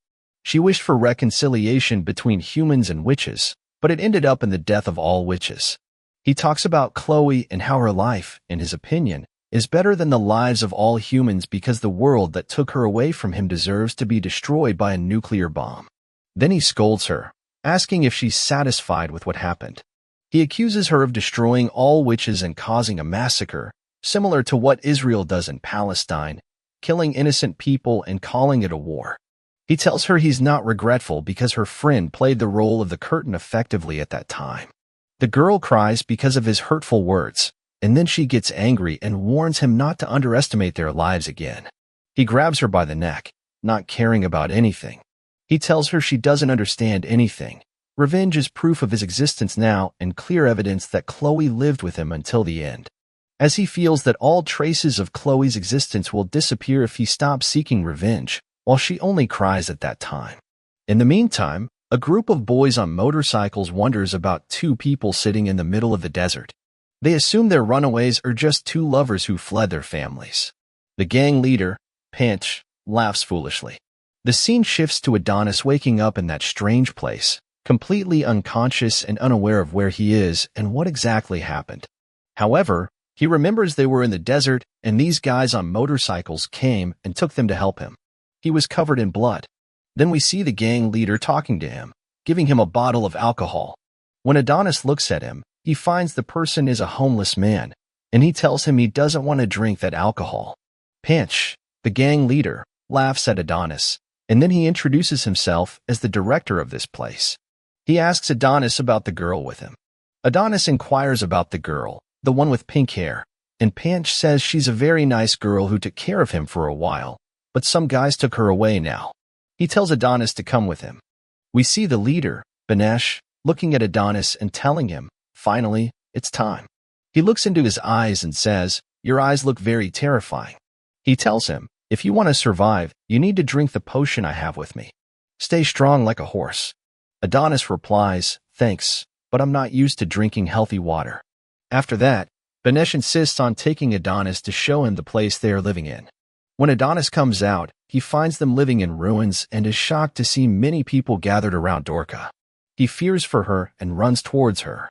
She wished for reconciliation between humans and witches, but it ended up in the death of all witches. He talks about Chloe and how her life, in his opinion, is better than the lives of all humans because the world that took her away from him deserves to be destroyed by a nuclear bomb. Then he scolds her, asking if she's satisfied with what happened. He accuses her of destroying all witches and causing a massacre, similar to what Israel does in Palestine, killing innocent people and calling it a war. He tells her he's not regretful because her friend played the role of the curtain effectively at that time. The girl cries because of his hurtful words, and then she gets angry and warns him not to underestimate their lives again. He grabs her by the neck, not caring about anything. He tells her she doesn't understand anything. Revenge is proof of his existence now and clear evidence that Chloe lived with him until the end. As he feels that all traces of Chloe's existence will disappear if he stops seeking revenge, while she only cries at that time. In the meantime, a group of boys on motorcycles wonders about two people sitting in the middle of the desert. They assume they're runaways or just two lovers who fled their families. The gang leader, Pinch, laughs foolishly. The scene shifts to Adonis waking up in that strange place, completely unconscious and unaware of where he is and what exactly happened. However, he remembers they were in the desert and these guys on motorcycles came and took them to help him. He was covered in blood. Then we see the gang leader talking to him, giving him a bottle of alcohol. When Adonis looks at him, he finds the person is a homeless man, and he tells him he doesn't want to drink that alcohol. Pinch, the gang leader, laughs at Adonis, and then he introduces himself as the director of this place. He asks Adonis about the girl with him. Adonis inquires about the girl, the one with pink hair, and Pinch says she's a very nice girl who took care of him for a while, but some guys took her away now. He tells Adonis to come with him. We see the leader, Banesh, looking at Adonis and telling him, finally, it's time. He looks into his eyes and says, "Your eyes look very terrifying." He tells him, "If you want to survive, you need to drink the potion I have with me. Stay strong like a horse." Adonis replies, "Thanks, but I'm not used to drinking healthy water." After that, Banesh insists on taking Adonis to show him the place they are living in. When Adonis comes out, he finds them living in ruins and is shocked to see many people gathered around Dorka. He fears for her and runs towards her.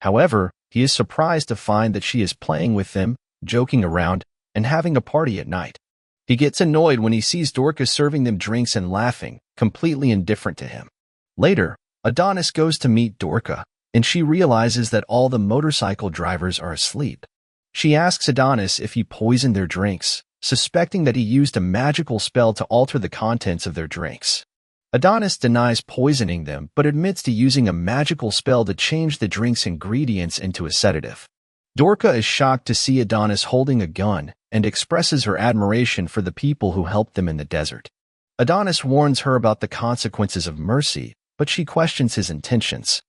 However, he is surprised to find that she is playing with them, joking around, and having a party at night. He gets annoyed when he sees Dorka serving them drinks and laughing, completely indifferent to him. Later, Adonis goes to meet Dorka, and she realizes that all the motorcycle drivers are asleep. She asks Adonis if he poisoned their drinks, suspecting that he used a magical spell to alter the contents of their drinks. Adonis denies poisoning them, but admits to using a magical spell to change the drink's ingredients into a sedative. Dorka is shocked to see Adonis holding a gun and expresses her admiration for the people who helped them in the desert. Adonis warns her about the consequences of mercy, but she questions his intentions.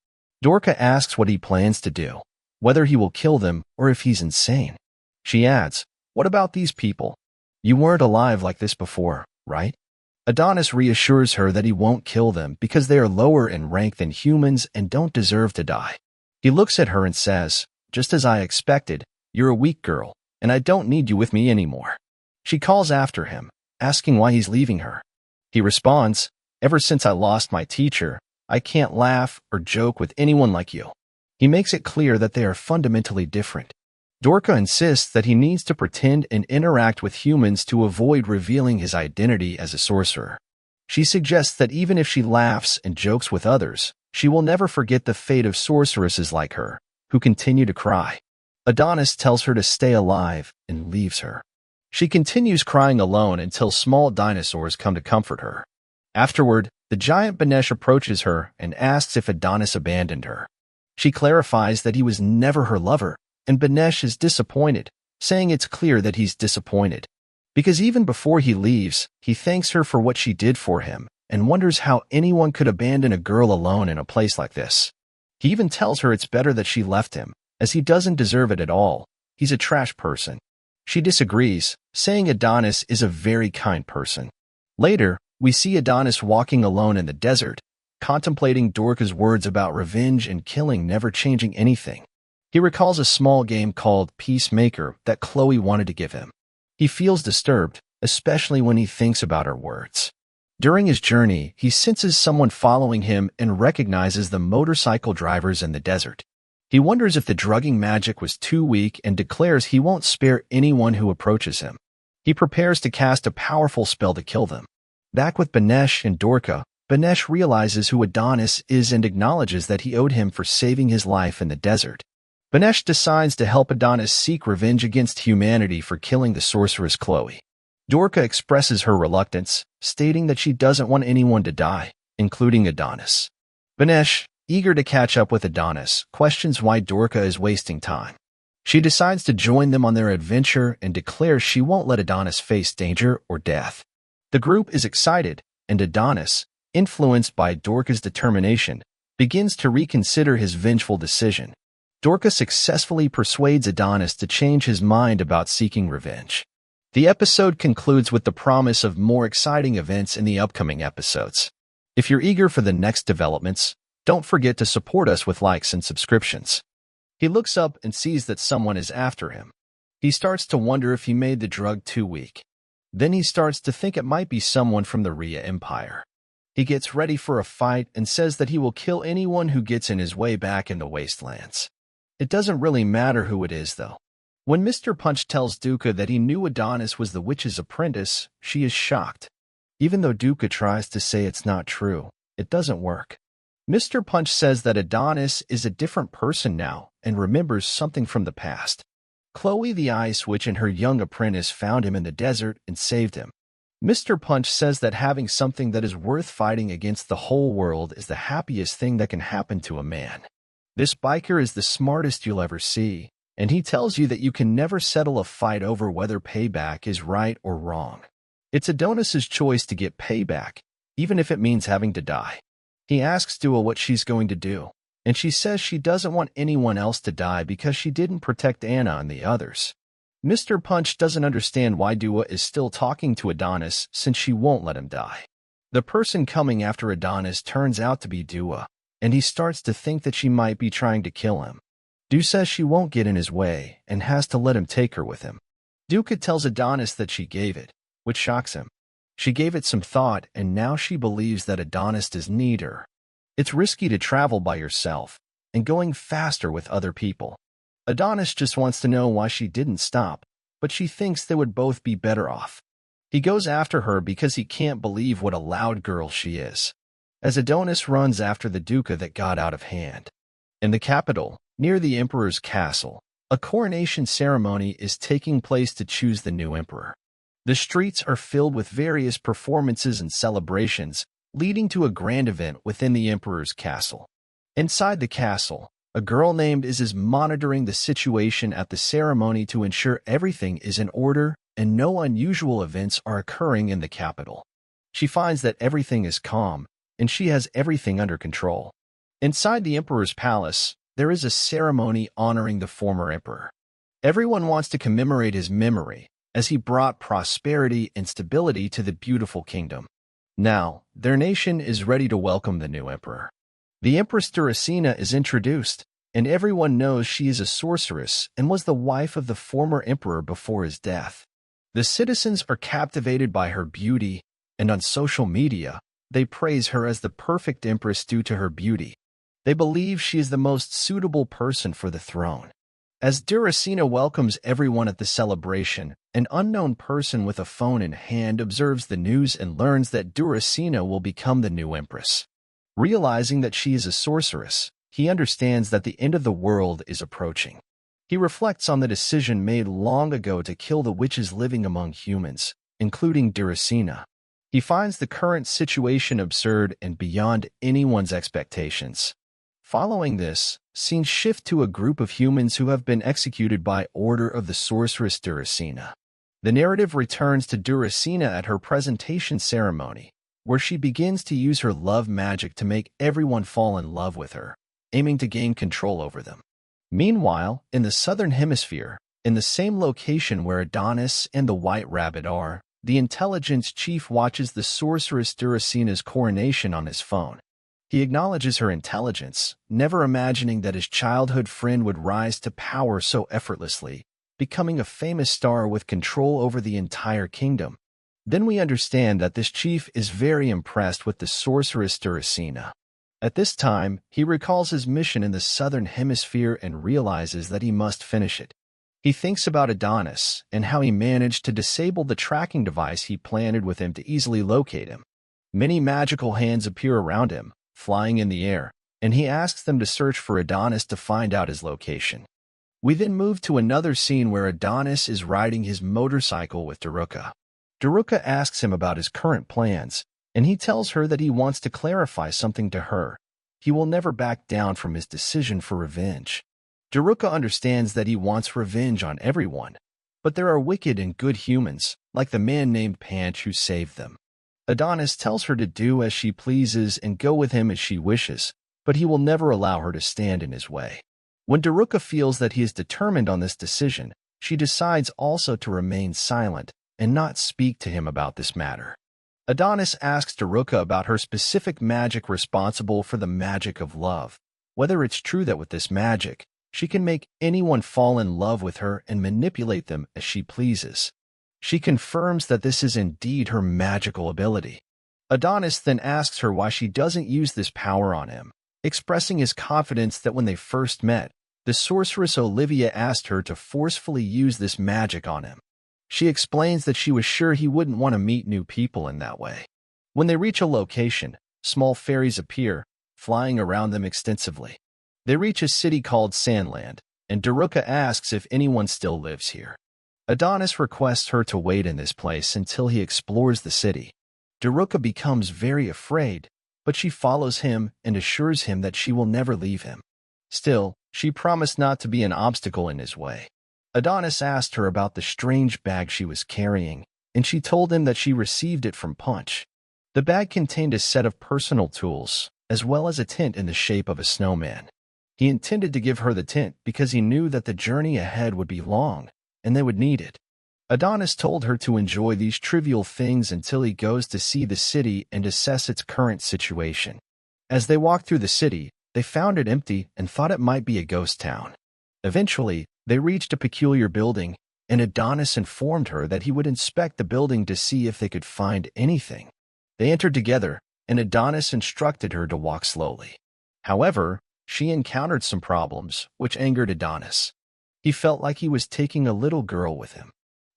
Dorka asks what he plans to do, whether he will kill them or if he's insane. She adds, "What about these people? You weren't alive like this before, right?" Adonis reassures her that he won't kill them because they are lower in rank than humans and don't deserve to die. He looks at her and says, "Just as I expected, you're a weak girl, and I don't need you with me anymore." She calls after him, asking why he's leaving her. He responds, "Ever since I lost my teacher, I can't laugh or joke with anyone like you." He makes it clear that they are fundamentally different. Dorka insists that he needs to pretend and interact with humans to avoid revealing his identity as a sorcerer. She suggests that even if she laughs and jokes with others, she will never forget the fate of sorceresses like her, who continue to cry. Adonis tells her to stay alive and leaves her. She continues crying alone until small dinosaurs come to comfort her. Afterward, the giant Banesh approaches her and asks if Adonis abandoned her. She clarifies that he was never her lover, and Banesh is disappointed, saying it's clear that he's disappointed. Because even before he leaves, he thanks her for what she did for him and wonders how anyone could abandon a girl alone in a place like this. He even tells her it's better that she left him, as he doesn't deserve it at all. He's a trash person. She disagrees, saying Adonis is a very kind person. Later, we see Adonis walking alone in the desert, contemplating Dorka's words about revenge and killing never changing anything. He recalls a small game called Peacemaker that Chloe wanted to give him. He feels disturbed, especially when he thinks about her words. During his journey, he senses someone following him and recognizes the motorcycle drivers in the desert. He wonders if the drugging magic was too weak and declares he won't spare anyone who approaches him. He prepares to cast a powerful spell to kill them. Back with Banesh and Dorka, Banesh realizes who Adonis is and acknowledges that he owed him for saving his life in the desert. Banesh decides to help Adonis seek revenge against humanity for killing the sorceress Chloe. Dorka expresses her reluctance, stating that she doesn't want anyone to die, including Adonis. Banesh, eager to catch up with Adonis, questions why Dorka is wasting time. She decides to join them on their adventure and declares she won't let Adonis face danger or death. The group is excited, and Adonis, influenced by Dorka's determination, begins to reconsider his vengeful decision. Dorka successfully persuades Adonis to change his mind about seeking revenge. The episode concludes with the promise of more exciting events in the upcoming episodes. If you're eager for the next developments, don't forget to support us with likes and subscriptions. He looks up and sees that someone is after him. He starts to wonder if he made the drug too weak. Then he starts to think it might be someone from the Rhea Empire. He gets ready for a fight and says that he will kill anyone who gets in his way back in the wastelands. It doesn't really matter who it is, though. When Mr. Punch tells Duka that he knew Adonis was the witch's apprentice, she is shocked. Even though Duka tries to say it's not true, it doesn't work. Mr. Punch says that Adonis is a different person now and remembers something from the past. Chloe the Ice Witch and her young apprentice found him in the desert and saved him. Mr. Punch says that having something that is worth fighting against the whole world is the happiest thing that can happen to a man. This biker is the smartest you'll ever see, and he tells you that you can never settle a fight over whether payback is right or wrong. It's Adonis's choice to get payback, even if it means having to die. He asks Dua what she's going to do. and she says she doesn't want anyone else to die because she didn't protect Anna and the others. Mr. Punch doesn't understand why Dua is still talking to Adonis since she won't let him die. The person coming after Adonis turns out to be Dua, and he starts to think that she might be trying to kill him. Du says she won't get in his way and has to let him take her with him. Duca tells Adonis that she gave it, which shocks him. She gave it some thought, and now she believes that Adonis does need her. It's risky to travel by yourself and going faster with other people. Adonis just wants to know why she didn't stop, but she thinks they would both be better off. He goes after her because he can't believe what a loud girl she is. As Adonis runs after the Duca that got out of hand. In the capital, near the emperor's castle, a coronation ceremony is taking place to choose the new emperor. The streets are filled with various performances and celebrations, leading to a grand event within the emperor's castle. Inside the castle, a girl named is monitoring the situation at the ceremony to ensure everything is in order and no unusual events are occurring in the capital. She finds that everything is calm, and she has everything under control. Inside the emperor's palace, there is a ceremony honoring the former emperor. Everyone wants to commemorate his memory, as he brought prosperity and stability to the beautiful kingdom. Now, their nation is ready to welcome the new emperor. The Empress Duracina is introduced, and everyone knows she is a sorceress and was the wife of the former emperor before his death. The citizens are captivated by her beauty, and on social media, they praise her as the perfect empress due to her beauty. They believe she is the most suitable person for the throne. As Duracina welcomes everyone at the celebration, an unknown person with a phone in hand observes the news and learns that Duracina will become the new empress. Realizing that she is a sorceress, he understands that the end of the world is approaching. He reflects on the decision made long ago to kill the witches living among humans, including Duracina. He finds the current situation absurd and beyond anyone's expectations. Following this, scenes shift to a group of humans who have been executed by order of the sorceress Duracina. The narrative returns to Duracina at her presentation ceremony, where she begins to use her love magic to make everyone fall in love with her, aiming to gain control over them. Meanwhile, in the southern hemisphere, in the same location where Adonis and the White Rabbit are, the intelligence chief watches the sorceress Duracina's coronation on his phone. He acknowledges her intelligence, never imagining that his childhood friend would rise to power so effortlessly, becoming a famous star with control over the entire kingdom. Then we understand that this chief is very impressed with the sorceress Duracina. At this time, he recalls his mission in the southern hemisphere and realizes that he must finish it. He thinks about Adonis and how he managed to disable the tracking device he planted with him to easily locate him. Many magical hands appear around him, flying in the air, and he asks them to search for Adonis to find out his location. We then move to another scene where Adonis is riding his motorcycle with Daruka. Daruka asks him about his current plans, and he tells her that he wants to clarify something to her. He will never back down from his decision for revenge. Daruka understands that he wants revenge on everyone, but there are wicked and good humans, like the man named Panch who saved them. Adonis tells her to do as she pleases and go with him as she wishes, but he will never allow her to stand in his way. When Daruka feels that he is determined on this decision, she decides also to remain silent and not speak to him about this matter. Adonis asks Daruka about her specific magic responsible for the magic of love, whether it's true that with this magic, she can make anyone fall in love with her and manipulate them as she pleases. She confirms that this is indeed her magical ability. Adonis then asks her why she doesn't use this power on him, expressing his confidence that when they first met, the sorceress Olivia asked her to forcefully use this magic on him. She explains that she was sure he wouldn't want to meet new people in that way. When they reach a location, small fairies appear, flying around them extensively. They reach a city called Sandland, and Daruka asks if anyone still lives here. Adonis requests her to wait in this place until he explores the city. Daruka becomes very afraid, but she follows him and assures him that she will never leave him. Still, she promised not to be an obstacle in his way. Adonis asked her about the strange bag she was carrying, and she told him that she received it from Punch. The bag contained a set of personal tools, as well as a tent in the shape of a snowman. He intended to give her the tent because he knew that the journey ahead would be long, and they would need it. Adonis told her to enjoy these trivial things until he goes to see the city and assess its current situation. As they walked through the city, they found it empty and thought it might be a ghost town. Eventually, they reached a peculiar building, and Adonis informed her that he would inspect the building to see if they could find anything. They entered together, and Adonis instructed her to walk slowly. However, she encountered some problems, which angered Adonis. He felt like he was taking a little girl with him.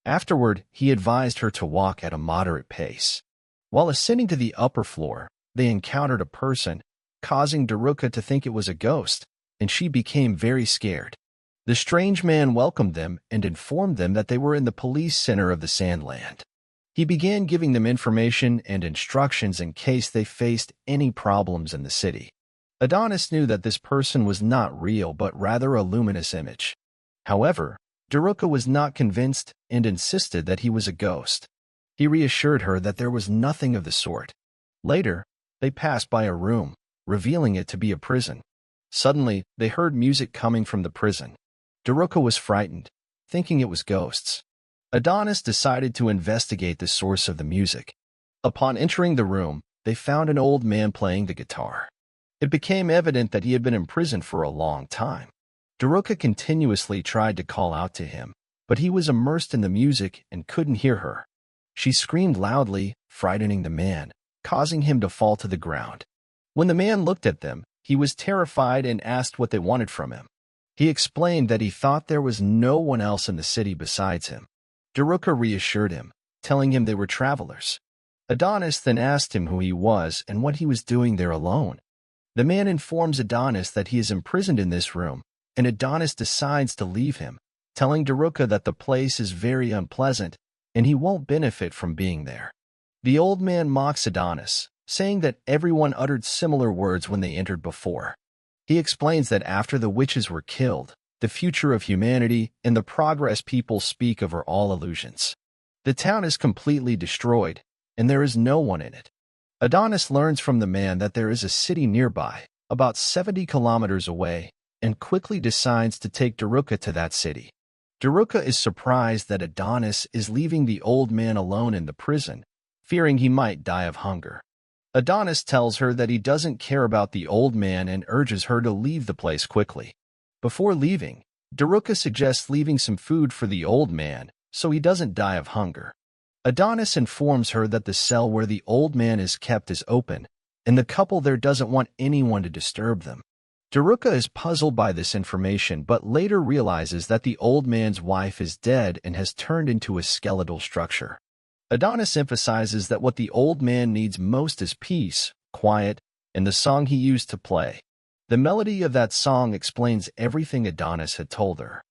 Afterward, he advised her to walk at a moderate pace. While ascending to the upper floor, they encountered a person, causing Daruka to think it was a ghost, and she became very scared. The strange man welcomed them and informed them that they were in the police center of the Sandland. He began giving them information and instructions in case they faced any problems in the city. Adonis knew that this person was not real but rather a luminous image. However, Daruka was not convinced and insisted that he was a ghost. He reassured her that there was nothing of the sort. Later, they passed by a room, revealing it to be a prison. Suddenly, they heard music coming from the prison. Daruka was frightened, thinking it was ghosts. Adonis decided to investigate the source of the music. Upon entering the room, they found an old man playing the guitar. It became evident that he had been imprisoned for a long time. Daruka continuously tried to call out to him, but he was immersed in the music and couldn't hear her. She screamed loudly, frightening the man, causing him to fall to the ground. When the man looked at them, he was terrified and asked what they wanted from him. He explained that he thought there was no one else in the city besides him. Daruka reassured him, telling him they were travelers. Adonis then asked him who he was and what he was doing there alone. The man informs Adonis that he is imprisoned in this room, and Adonis decides to leave him, telling Daruka that the place is very unpleasant and he won't benefit from being there. The old man mocks Adonis, saying that everyone uttered similar words when they entered before. He explains that after the witches were killed, the future of humanity and the progress people speak of are all illusions. The town is completely destroyed, and there is no one in it. Adonis learns from the man that there is a city nearby, about 70 kilometers away, and quickly decides to take Daruka to that city. Daruka is surprised that Adonis is leaving the old man alone in the prison, fearing he might die of hunger. Adonis tells her that he doesn't care about the old man and urges her to leave the place quickly. Before leaving, Daruka suggests leaving some food for the old man so he doesn't die of hunger. Adonis informs her that the cell where the old man is kept is open, and the couple there doesn't want anyone to disturb them. Daruka is puzzled by this information but later realizes that the old man's wife is dead and has turned into a skeletal structure. Adonis emphasizes that what the old man needs most is peace, quiet, and the song he used to play. The melody of that song explains everything Adonis had told her.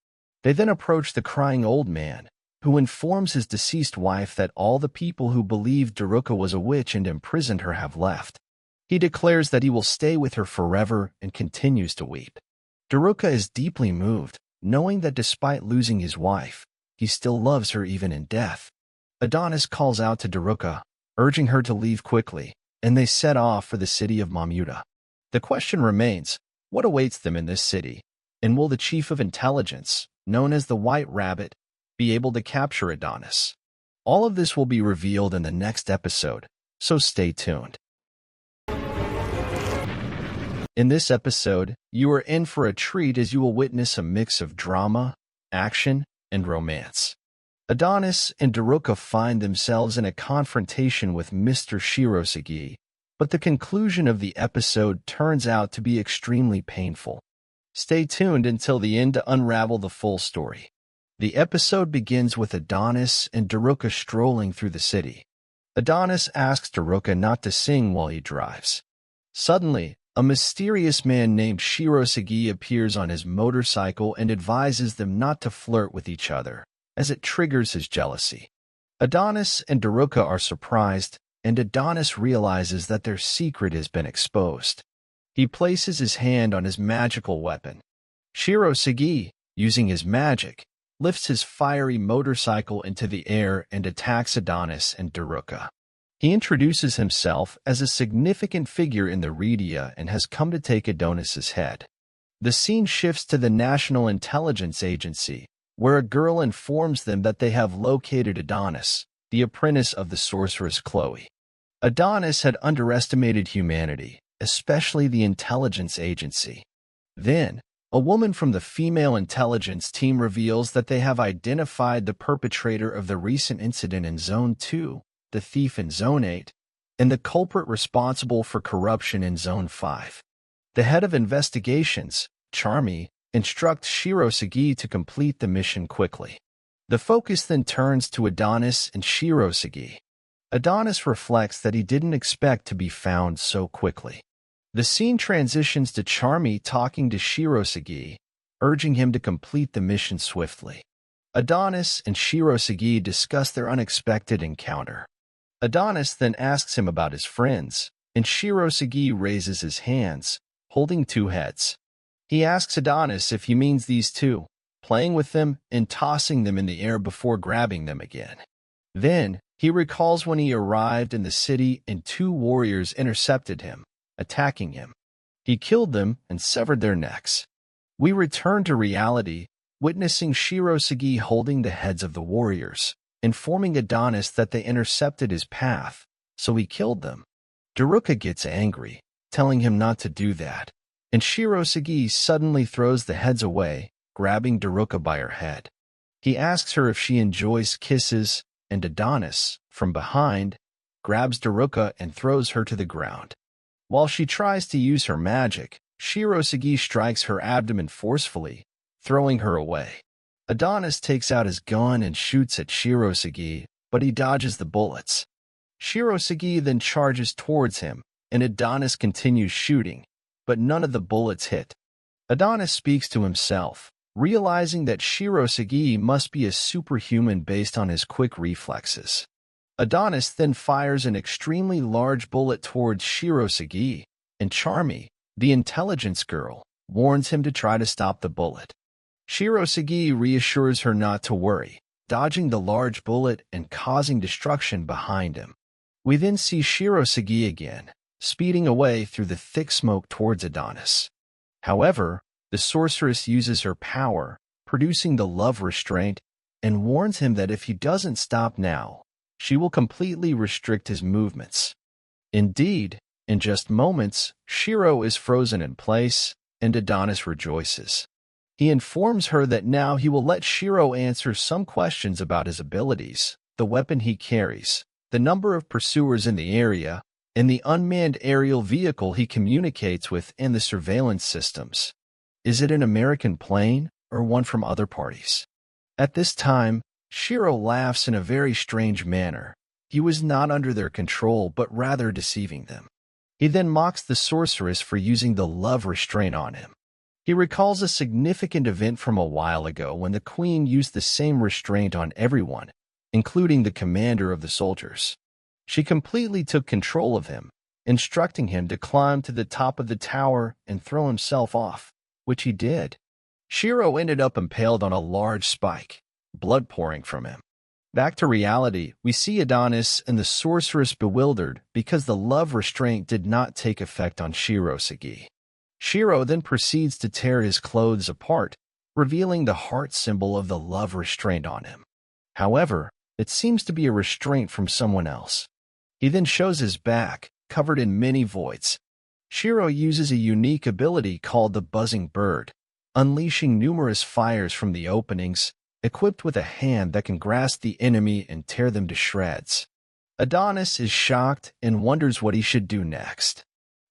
They then approach the crying old man, who informs his deceased wife that all the people who believed Daruka was a witch and imprisoned her have left. He declares that he will stay with her forever and continues to weep. Daruka is deeply moved, knowing that despite losing his wife, he still loves her even in death. Adonis calls out to Daruka, urging her to leave quickly, and they set off for the city of Mamuda. The question remains, what awaits them in this city, and will the chief of intelligence, known as the White Rabbit, be able to capture Adonis? All of this will be revealed in the next episode, so stay tuned. In this episode, you are in for a treat as you will witness a mix of drama, action, and romance. Adonis and Daruka find themselves in a confrontation with Mr. Shirosagi, but the conclusion of the episode turns out to be extremely painful. Stay tuned until the end to unravel the full story. The episode begins with Adonis and Daruka strolling through the city. Adonis asks Daruka not to sing while he drives. Suddenly, a mysterious man named Shirosagi appears on his motorcycle and advises them not to flirt with each other, as it triggers his jealousy. Adonis and Daruka are surprised, and Adonis realizes that their secret has been exposed. He places his hand on his magical weapon. Shirosagi, using his magic, lifts his fiery motorcycle into the air and attacks Adonis and Daruka. He introduces himself as a significant figure in the Redia and has come to take Adonis's head. The scene shifts to the National Intelligence Agency, where a girl informs them that they have located Adonis, the apprentice of the sorceress Chloe. Adonis had underestimated humanity, especially the intelligence agency. Then, a woman from the female intelligence team reveals that they have identified the perpetrator of the recent incident in Zone 2, the thief in Zone 8, and the culprit responsible for corruption in Zone 5. The head of investigations, Charmy, instructs Shirosagi to complete the mission quickly. The focus then turns to Adonis and Shirosagi. Adonis reflects that he didn't expect to be found so quickly. The scene transitions to Charmy talking to Shirosagi, urging him to complete the mission swiftly. Adonis and Shirosagi discuss their unexpected encounter. Adonis then asks him about his friends, and Shirosagi raises his hands, holding two heads. He asks Adonis if he means these two, playing with them and tossing them in the air before grabbing them again. Then, he recalls when he arrived in the city and two warriors intercepted him, attacking him. He killed them and severed their necks. We return to reality, witnessing Shirosagi holding the heads of the warriors, informing Adonis that they intercepted his path, so he killed them. Daruka gets angry, telling him not to do that, and Shirosagi suddenly throws the heads away, grabbing Daruka by her head. He asks her if she enjoys kisses, and Adonis, from behind, grabs Daruka and throws her to the ground. While she tries to use her magic, Shirosagi strikes her abdomen forcefully, throwing her away. Adonis takes out his gun and shoots at Shirosagi, but he dodges the bullets. Shirosagi then charges towards him, and Adonis continues shooting, but none of the bullets hit. Adonis speaks to himself, realizing that Shirosagi must be a superhuman based on his quick reflexes. Adonis then fires an extremely large bullet towards Shirosagi, and Charmy, the intelligence girl, warns him to try to stop the bullet. Shirosagi reassures her not to worry, dodging the large bullet and causing destruction behind him. We then see Shirosagi again, speeding away through the thick smoke towards Adonis. However, the sorceress uses her power, producing the love restraint, and warns him that if he doesn't stop now, she will completely restrict his movements. Indeed, in just moments, Shiro is frozen in place, and Adonis rejoices. He informs her that now he will let Shiro answer some questions about his abilities, the weapon he carries, the number of pursuers in the area, and the unmanned aerial vehicle he communicates with and the surveillance systems. Is it an American plane or one from other parties? At this time, Shiro laughs in a very strange manner. He was not under their control but rather deceiving them. He then mocks the sorceress for using the love restraint on him. He recalls a significant event from a while ago when the queen used the same restraint on everyone, including the commander of the soldiers. She completely took control of him, instructing him to climb to the top of the tower and throw himself off, which he did. Shiro ended up impaled on a large spike, blood pouring from him. Back to reality, we see Adonis and the sorceress bewildered because the love restraint did not take effect on Shirosagi. Shiro then proceeds to tear his clothes apart, revealing the heart symbol of the love restraint on him. However, it seems to be a restraint from someone else. He then shows his back, covered in many voids. Shiro uses a unique ability called the Buzzing Bird, unleashing numerous fires from the openings, equipped with a hand that can grasp the enemy and tear them to shreds. Adonis is shocked and wonders what he should do next.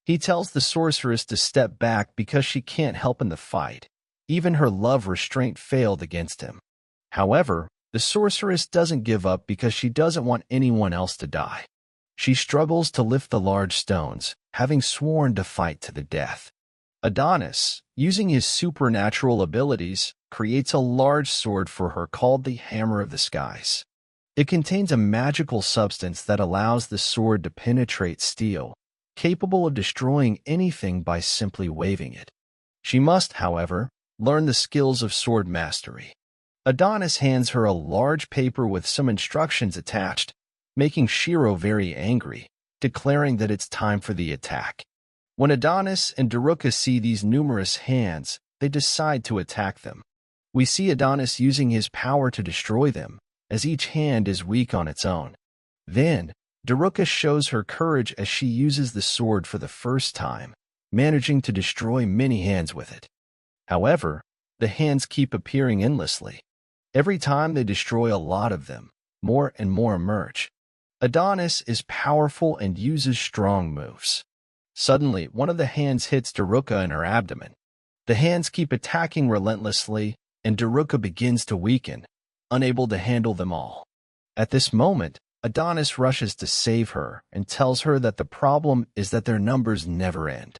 He tells the sorceress to step back because she can't help in the fight. Even her love restraint failed against him. However, the sorceress doesn't give up because she doesn't want anyone else to die. She struggles to lift the large stones, having sworn to fight to the death. Adonis, using his supernatural abilities, creates a large sword for her called the Hammer of the Skies. It contains a magical substance that allows the sword to penetrate steel, capable of destroying anything by simply waving it. She must, however, learn the skills of sword mastery. Adonis hands her a large paper with some instructions attached, making Shiro very angry, declaring that it's time for the attack. When Adonis and Daruka see these numerous hands, they decide to attack them. We see Adonis using his power to destroy them, as each hand is weak on its own. Then, Daruka shows her courage as she uses the sword for the first time, managing to destroy many hands with it. However, the hands keep appearing endlessly. Every time they destroy a lot of them, more and more emerge. Adonis is powerful and uses strong moves. Suddenly, one of the hands hits Daruka in her abdomen. The hands keep attacking relentlessly, and Daruka begins to weaken, unable to handle them all. At this moment, Adonis rushes to save her and tells her that the problem is that their numbers never end.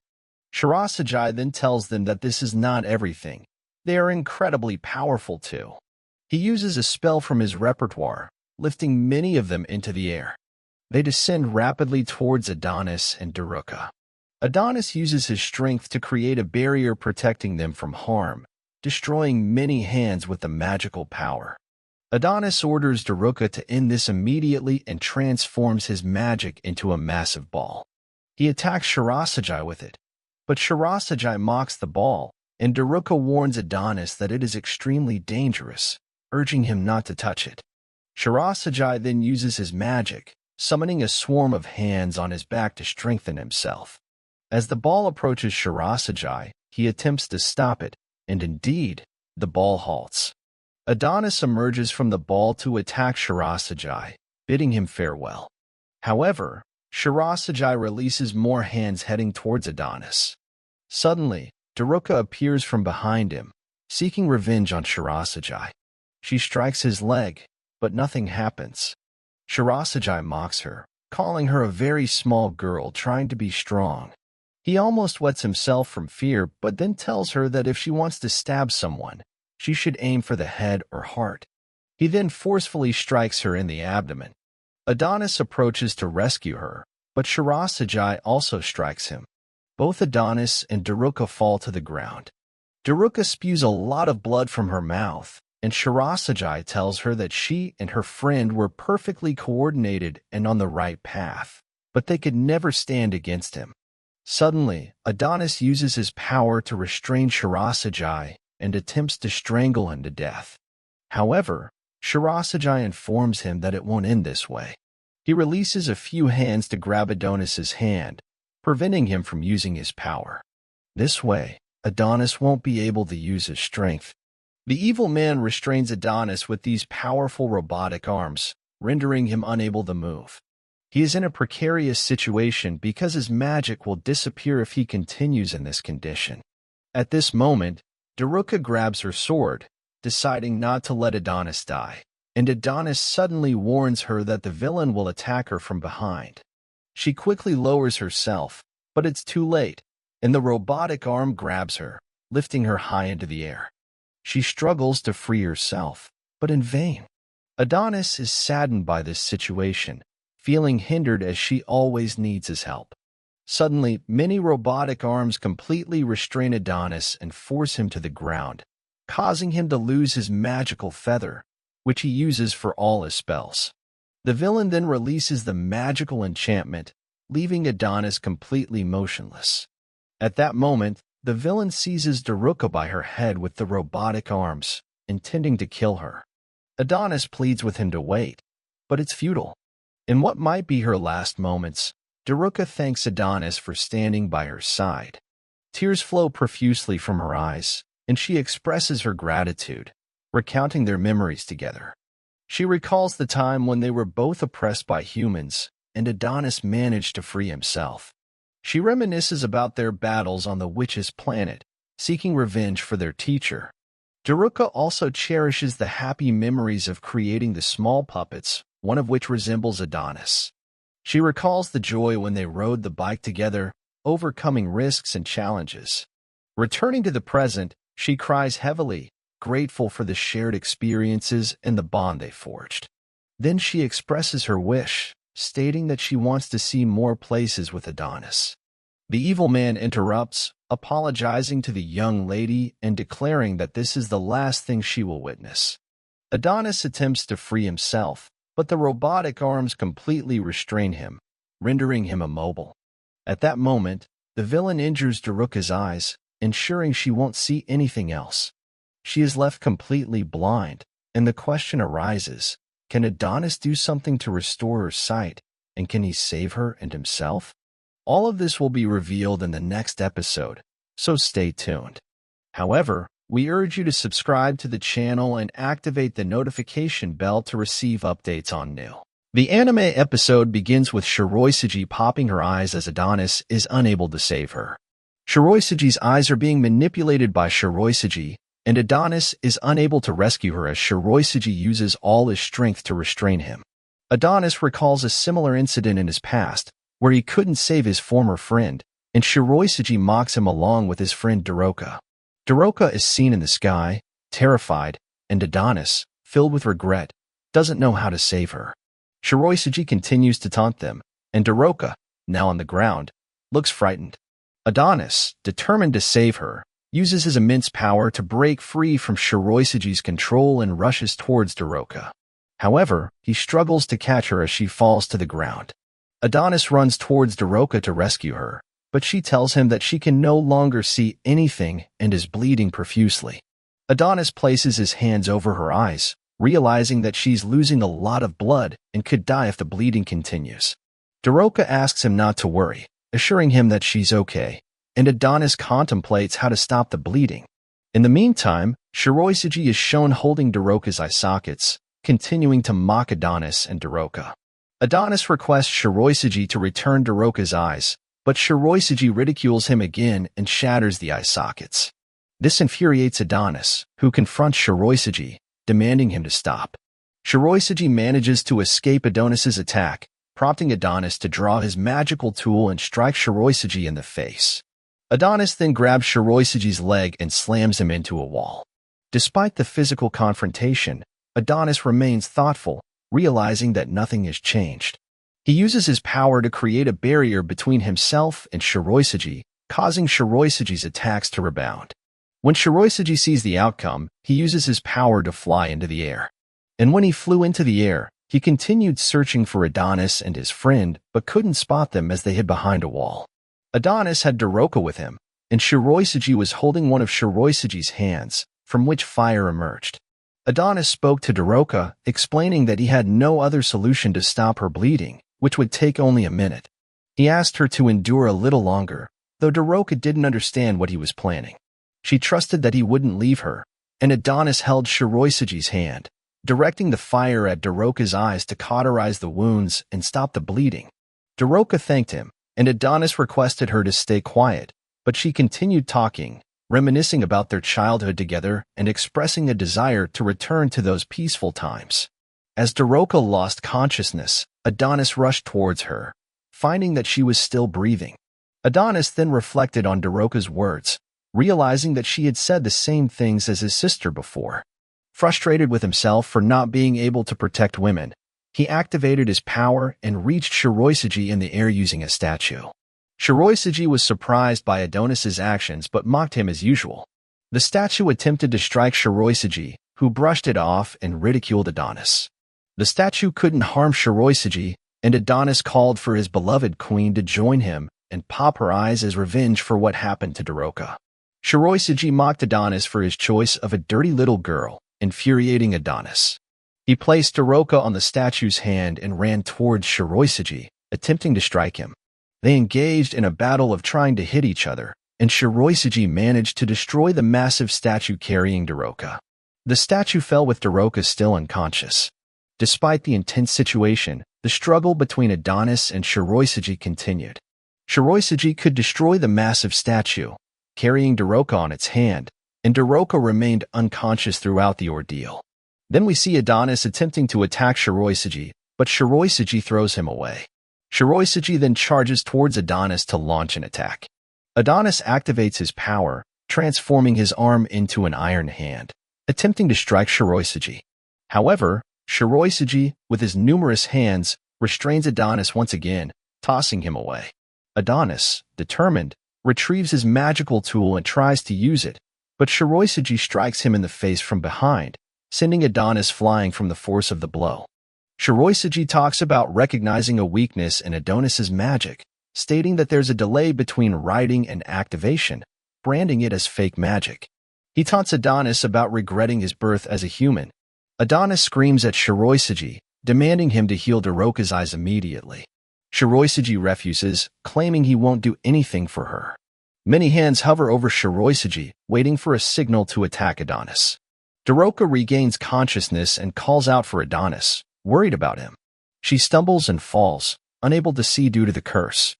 Shirasagi then tells them that this is not everything. They are incredibly powerful too. He uses a spell from his repertoire, lifting many of them into the air. They descend rapidly towards Adonis and Daruka. Adonis uses his strength to create a barrier protecting them from harm, destroying many hands with the magical power. Adonis orders Daruka to end this immediately and transforms his magic into a massive ball. He attacks Shirasagi with it, but Shirasagi mocks the ball, and Daruka warns Adonis that it is extremely dangerous, urging him not to touch it. Shirasagi then uses his magic, summoning a swarm of hands on his back to strengthen himself. As the ball approaches Shirasagi, he attempts to stop it, and indeed, the ball halts. Adonis emerges from the ball to attack Shirasagi, bidding him farewell. However, Shirasagi releases more hands heading towards Adonis. Suddenly, Daruka appears from behind him, seeking revenge on Shirasagi. She strikes his leg, but nothing happens. Shirasagi mocks her, calling her a very small girl trying to be strong. He almost wets himself from fear, but then tells her that if she wants to stab someone, she should aim for the head or heart. He then forcefully strikes her in the abdomen. Adonis approaches to rescue her, but Shirasagi also strikes him. Both Adonis and Daruka fall to the ground. Daruka spews a lot of blood from her mouth, and Shirasagi tells her that she and her friend were perfectly coordinated and on the right path, but they could never stand against him. Suddenly, Adonis uses his power to restrain Shirasagi and attempts to strangle him to death. However, Shirasagi informs him that it won't end this way. He releases a few hands to grab Adonis's hand, preventing him from using his power. This way, Adonis won't be able to use his strength. The evil man restrains Adonis with these powerful robotic arms, rendering him unable to move. He is in a precarious situation because his magic will disappear if he continues in this condition. At this moment, Daruka grabs her sword, deciding not to let Adonis die, and Adonis suddenly warns her that the villain will attack her from behind. She quickly lowers herself, but it's too late, and the robotic arm grabs her, lifting her high into the air. She struggles to free herself, but in vain. Adonis is saddened by this situation, feeling hindered as she always needs his help. Suddenly, many robotic arms completely restrain Adonis and force him to the ground, causing him to lose his magical feather, which he uses for all his spells. The villain then releases the magical enchantment, leaving Adonis completely motionless. At that moment, the villain seizes Daruka by her head with the robotic arms, intending to kill her. Adonis pleads with him to wait, but it's futile. In what might be her last moments, Daruka thanks Adonis for standing by her side. Tears flow profusely from her eyes, and she expresses her gratitude, recounting their memories together. She recalls the time when they were both oppressed by humans, and Adonis managed to free himself. She reminisces about their battles on the witches' planet, seeking revenge for their teacher. Daruka also cherishes the happy memories of creating the small puppets, one of which resembles Adonis. She recalls the joy when they rode the bike together, overcoming risks and challenges. Returning to the present, she cries heavily, grateful for the shared experiences and the bond they forged. Then she expresses her wish, stating that she wants to see more places with Adonis. The evil man interrupts, apologizing to the young lady and declaring that this is the last thing she will witness. Adonis attempts to free himself, but the robotic arms completely restrain him, rendering him immobile. At that moment, The villain injures Daruka's eyes, ensuring she won't see anything else. She is left completely blind, and the question arises, can Adonis do something to restore her sight, and can he save her and himself? All of this will be revealed in the next episode, so stay tuned. However, we urge you to subscribe to the channel and activate the notification bell to receive updates on new. The anime episode begins with Shiroiseji popping her eyes as Adonis is unable to save her. Shiroiseji's eyes are being manipulated by Shiroiseji, and Adonis is unable to rescue her as Shiroiseji uses all his strength to restrain him. Adonis recalls a similar incident in his past, where he couldn't save his former friend, and Shiroiseji mocks him along with his friend Daruka. Daruka is seen in the sky, terrified, and Adonis, filled with regret, doesn't know how to save her. Shiroiseji continues to taunt them, and Daruka, now on the ground, looks frightened. Adonis, determined to save her, uses his immense power to break free from Shiroiseji's control and rushes towards Daruka. However, he struggles to catch her as she falls to the ground. Adonis runs towards Daruka to rescue her, but she tells him that she can no longer see anything and is bleeding profusely. Adonis places his hands over her eyes, realizing that she's losing a lot of blood and could die if the bleeding continues. Daruka asks him not to worry, assuring him that she's okay, and Adonis contemplates how to stop the bleeding. In the meantime, Shiroiseji is shown holding Daruka's eye sockets, continuing to mock Adonis and Daruka. Adonis requests Shiroiseji to return Daruka's eyes, but Shiroiseji ridicules him again and shatters the eye sockets. This infuriates Adonis, who confronts Shiroiseji, demanding him to stop. Shiroiseji manages to escape Adonis's attack, prompting Adonis to draw his magical tool and strike Shiroiseji in the face. Adonis then grabs Shiroiseji's leg and slams him into a wall. Despite the physical confrontation, Adonis remains thoughtful, realizing that nothing has changed. He uses his power to create a barrier between himself and Shiroiseji, causing Shiroiseji's attacks to rebound. When Shiroiseji sees the outcome, he uses his power to fly into the air. And when he flew into the air, he continued searching for Adonis and his friend, but couldn't spot them as they hid behind a wall. Adonis had Daruka with him, and Shiroiseji was holding one of Shiroiseji's hands, from which fire emerged. Adonis spoke to Daruka, explaining that he had no other solution to stop her bleeding, which would take only a minute. He asked her to endure a little longer, though Daruka didn't understand what he was planning. She trusted that he wouldn't leave her, and Adonis held Shiroiseji's hand, directing the fire at Daruka's eyes to cauterize the wounds and stop the bleeding. Daruka thanked him, and Adonis requested her to stay quiet, but she continued talking, reminiscing about their childhood together and expressing a desire to return to those peaceful times. As Daruka lost consciousness, Adonis rushed towards her, finding that she was still breathing. Adonis then reflected on Daruka's words, realizing that she had said the same things as his sister before. Frustrated with himself for not being able to protect women, he activated his power and reached Shiroiseji in the air using a statue. Shiroiseji was surprised by Adonis's actions but mocked him as usual. The statue attempted to strike Shiroiseji, who brushed it off and ridiculed Adonis. The statue couldn't harm Shiroiseji, and Adonis called for his beloved queen to join him and pop her eyes as revenge for what happened to Daruka. Shiroiseji mocked Adonis for his choice of a dirty little girl, infuriating Adonis. He placed Daruka on the statue's hand and ran towards Shiroiseji, attempting to strike him. They engaged in a battle of trying to hit each other, and Shiroiseji managed to destroy the massive statue carrying Daruka. The statue fell with Daruka still unconscious. Despite the intense situation, the struggle between Adonis and Shiroiseji continued. Shiroiseji could destroy the massive statue, carrying Daruka on its hand, and Daruka remained unconscious throughout the ordeal. Then we see Adonis attempting to attack Shiroiseji, but Shiroiseji throws him away. Shiroiseji then charges towards Adonis to launch an attack. Adonis activates his power, transforming his arm into an iron hand, attempting to strike Shiroiseji. However, Shiroiseji, with his numerous hands, restrains Adonis once again, tossing him away. Adonis, determined, retrieves his magical tool and tries to use it, but Shiroiseji strikes him in the face from behind, sending Adonis flying from the force of the blow. Shiroiseji talks about recognizing a weakness in Adonis's magic, stating that there's a delay between writing and activation, branding it as fake magic. He taunts Adonis about regretting his birth as a human. Adonis screams at Shiroiseji, demanding him to heal Daroka's eyes immediately. Shiroiseji refuses, claiming he won't do anything for her. Many hands hover over Shiroiseji, waiting for a signal to attack Adonis. Daroka regains consciousness and calls out for Adonis, worried about him. She stumbles and falls, unable to see due to the curse.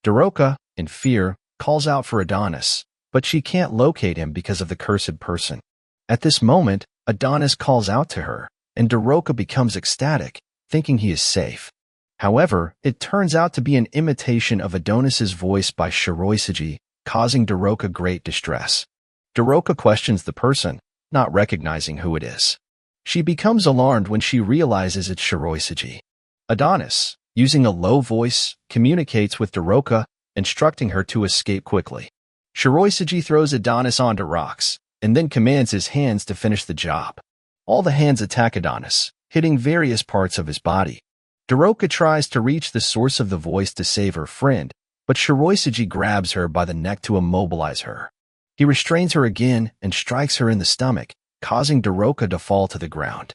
Daroka, in fear, calls out for Adonis, but she can't locate him because of the cursed person. At this moment, Adonis calls out to her, and Daroka becomes ecstatic, thinking he is safe. However, it turns out to be an imitation of Adonis's voice by Shiroiseji, causing Daroka great distress. Daroka questions the person, not recognizing who it is. She becomes alarmed when she realizes it's Shiroiseji. Adonis, using a low voice, communicates with Daroka, instructing her to escape quickly. Shiroiseji throws Adonis onto rocks, and then commands his hands to finish the job. All the hands attack Adonis, hitting various parts of his body. Daroka tries to reach the source of the voice to save her friend, but Shiroiseji grabs her by the neck to immobilize her. He restrains her again and strikes her in the stomach, causing Daroka to fall to the ground.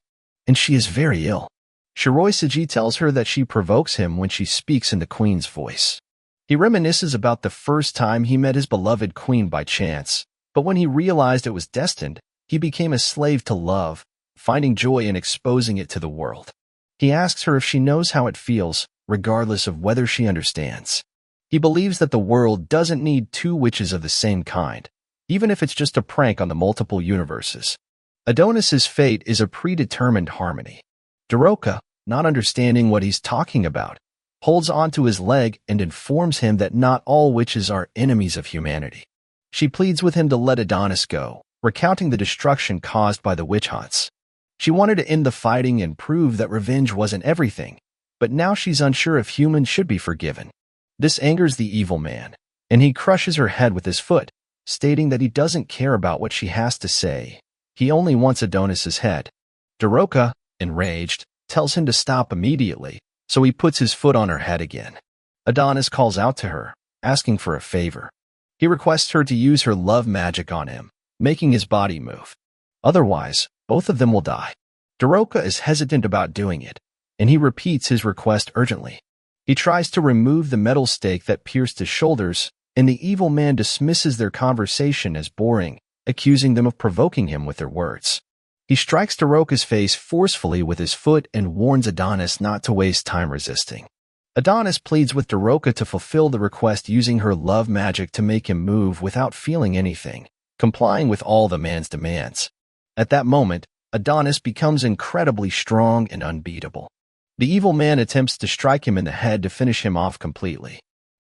And she is very ill. Shiroiseji tells her that she provokes him when she speaks in the queen's voice. He reminisces about the first time he met his beloved queen by chance, but when he realized it was destined, he became a slave to love, finding joy in exposing it to the world. He asks her if she knows how it feels, regardless of whether she understands. He believes that the world doesn't need two witches of the same kind, even if it's just a prank on the multiple universes. Adonis's fate is a predetermined harmony. Daroka, not understanding what he's talking about, holds onto his leg and informs him that not all witches are enemies of humanity. She pleads with him to let Adonis go, recounting the destruction caused by the witch hunts. She wanted to end the fighting and prove that revenge wasn't everything, but now she's unsure if humans should be forgiven. This angers the evil man, and he crushes her head with his foot, stating that he doesn't care about what she has to say. He only wants Adonis's head. Daroka, enraged, tells him to stop immediately, so he puts his foot on her head again. Adonis calls out to her, asking for a favor. He requests her to use her love magic on him, making his body move. Otherwise, both of them will die. Daroka is hesitant about doing it, and he repeats his request urgently. He tries to remove the metal stake that pierced his shoulders, and the evil man dismisses their conversation as boring, accusing them of provoking him with their words. He strikes Daroka's face forcefully with his foot and warns Adonis not to waste time resisting. Adonis pleads with Daroka to fulfill the request using her love magic to make him move without feeling anything, complying with all the man's demands. At that moment, Adonis becomes incredibly strong and unbeatable. The evil man attempts to strike him in the head to finish him off completely.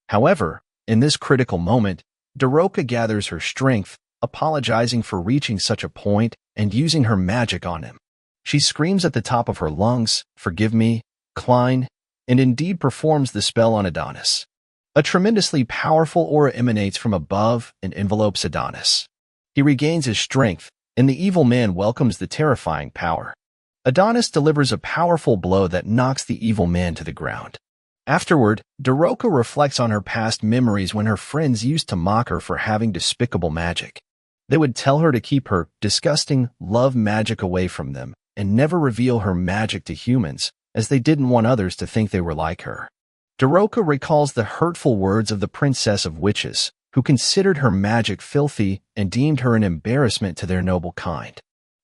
However, in this critical moment, Daroka gathers her strength, apologizing for reaching such a point and using her magic on him. She screams at the top of her lungs, "Forgive me, Klein," and indeed performs the spell on Adonis. A tremendously powerful aura emanates from above and envelopes Adonis. He regains his strength, and the evil man welcomes the terrifying power. Adonis delivers a powerful blow that knocks the evil man to the ground. Afterward, Daroka reflects on her past memories when her friends used to mock her for having despicable magic. They would tell her to keep her disgusting love magic away from them and never reveal her magic to humans, as they didn't want others to think they were like her. Daroka recalls the hurtful words of the princess of witches, who considered her magic filthy and deemed her an embarrassment to their noble kind.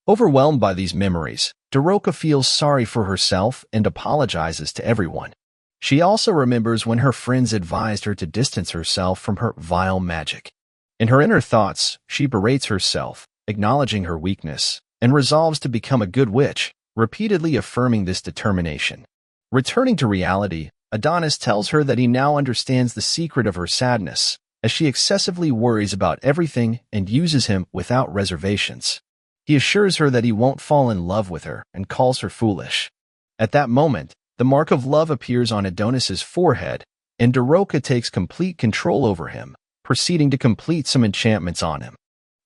Overwhelmed by these memories, Daroka feels sorry for herself and apologizes to everyone. She also remembers when her friends advised her to distance herself from her vile magic. In her inner thoughts, she berates herself, acknowledging her weakness, and resolves to become a good witch, repeatedly affirming this determination. Returning to reality, Adonis tells her that he now understands the secret of her sadness, as she excessively worries about everything and uses him without reservations. He assures her that he won't fall in love with her and calls her foolish. At that moment, the mark of love appears on Adonis's forehead, and Daroka takes complete control over him, proceeding to complete some enchantments on him.